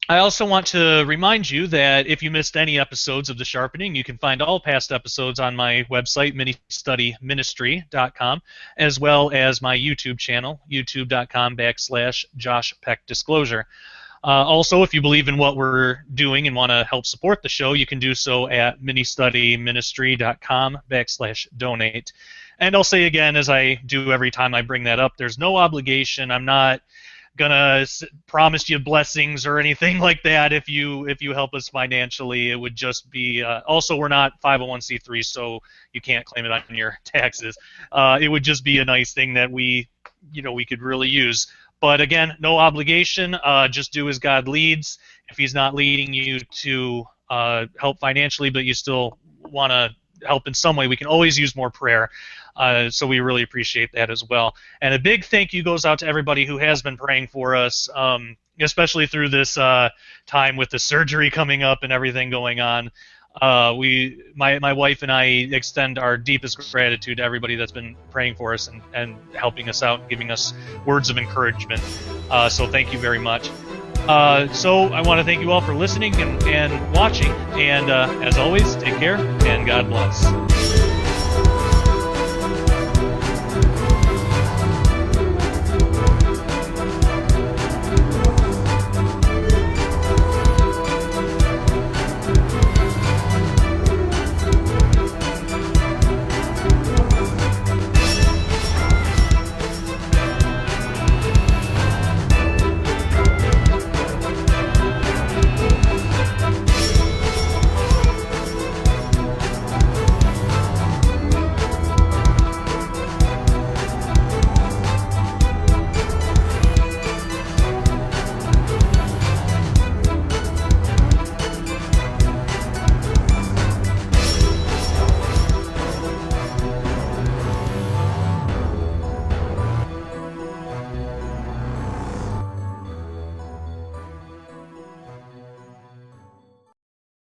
I also want to remind you that if you missed any episodes of The Sharpening, you can find all past episodes on my website, ministudyministry.com, as well as my YouTube channel, youtube.com/Josh Peck Disclosure. Also, if you believe in what we're doing and want to help support the show, you can do so at ministudyministry.com/donate. And I'll say again, as I do every time I bring that up, there's no obligation. I'm not gonna promise you blessings or anything like that if you help us financially. It would just be also, we're not 501c3, so you can't claim it on your taxes. It would just be a nice thing that we could really use. But again, no obligation. Just do as God leads. If He's not leading you to help financially, but you still want to help in some way, we can always use more prayer. So we really appreciate that as well. And a big thank you goes out to everybody who has been praying for us, especially through this time with the surgery coming up and everything going on. My wife and I extend our deepest gratitude to everybody that's been praying for us and helping us out and giving us words of encouragement. So thank you very much. So I want to thank you all for listening and watching. And as always, take care and God bless.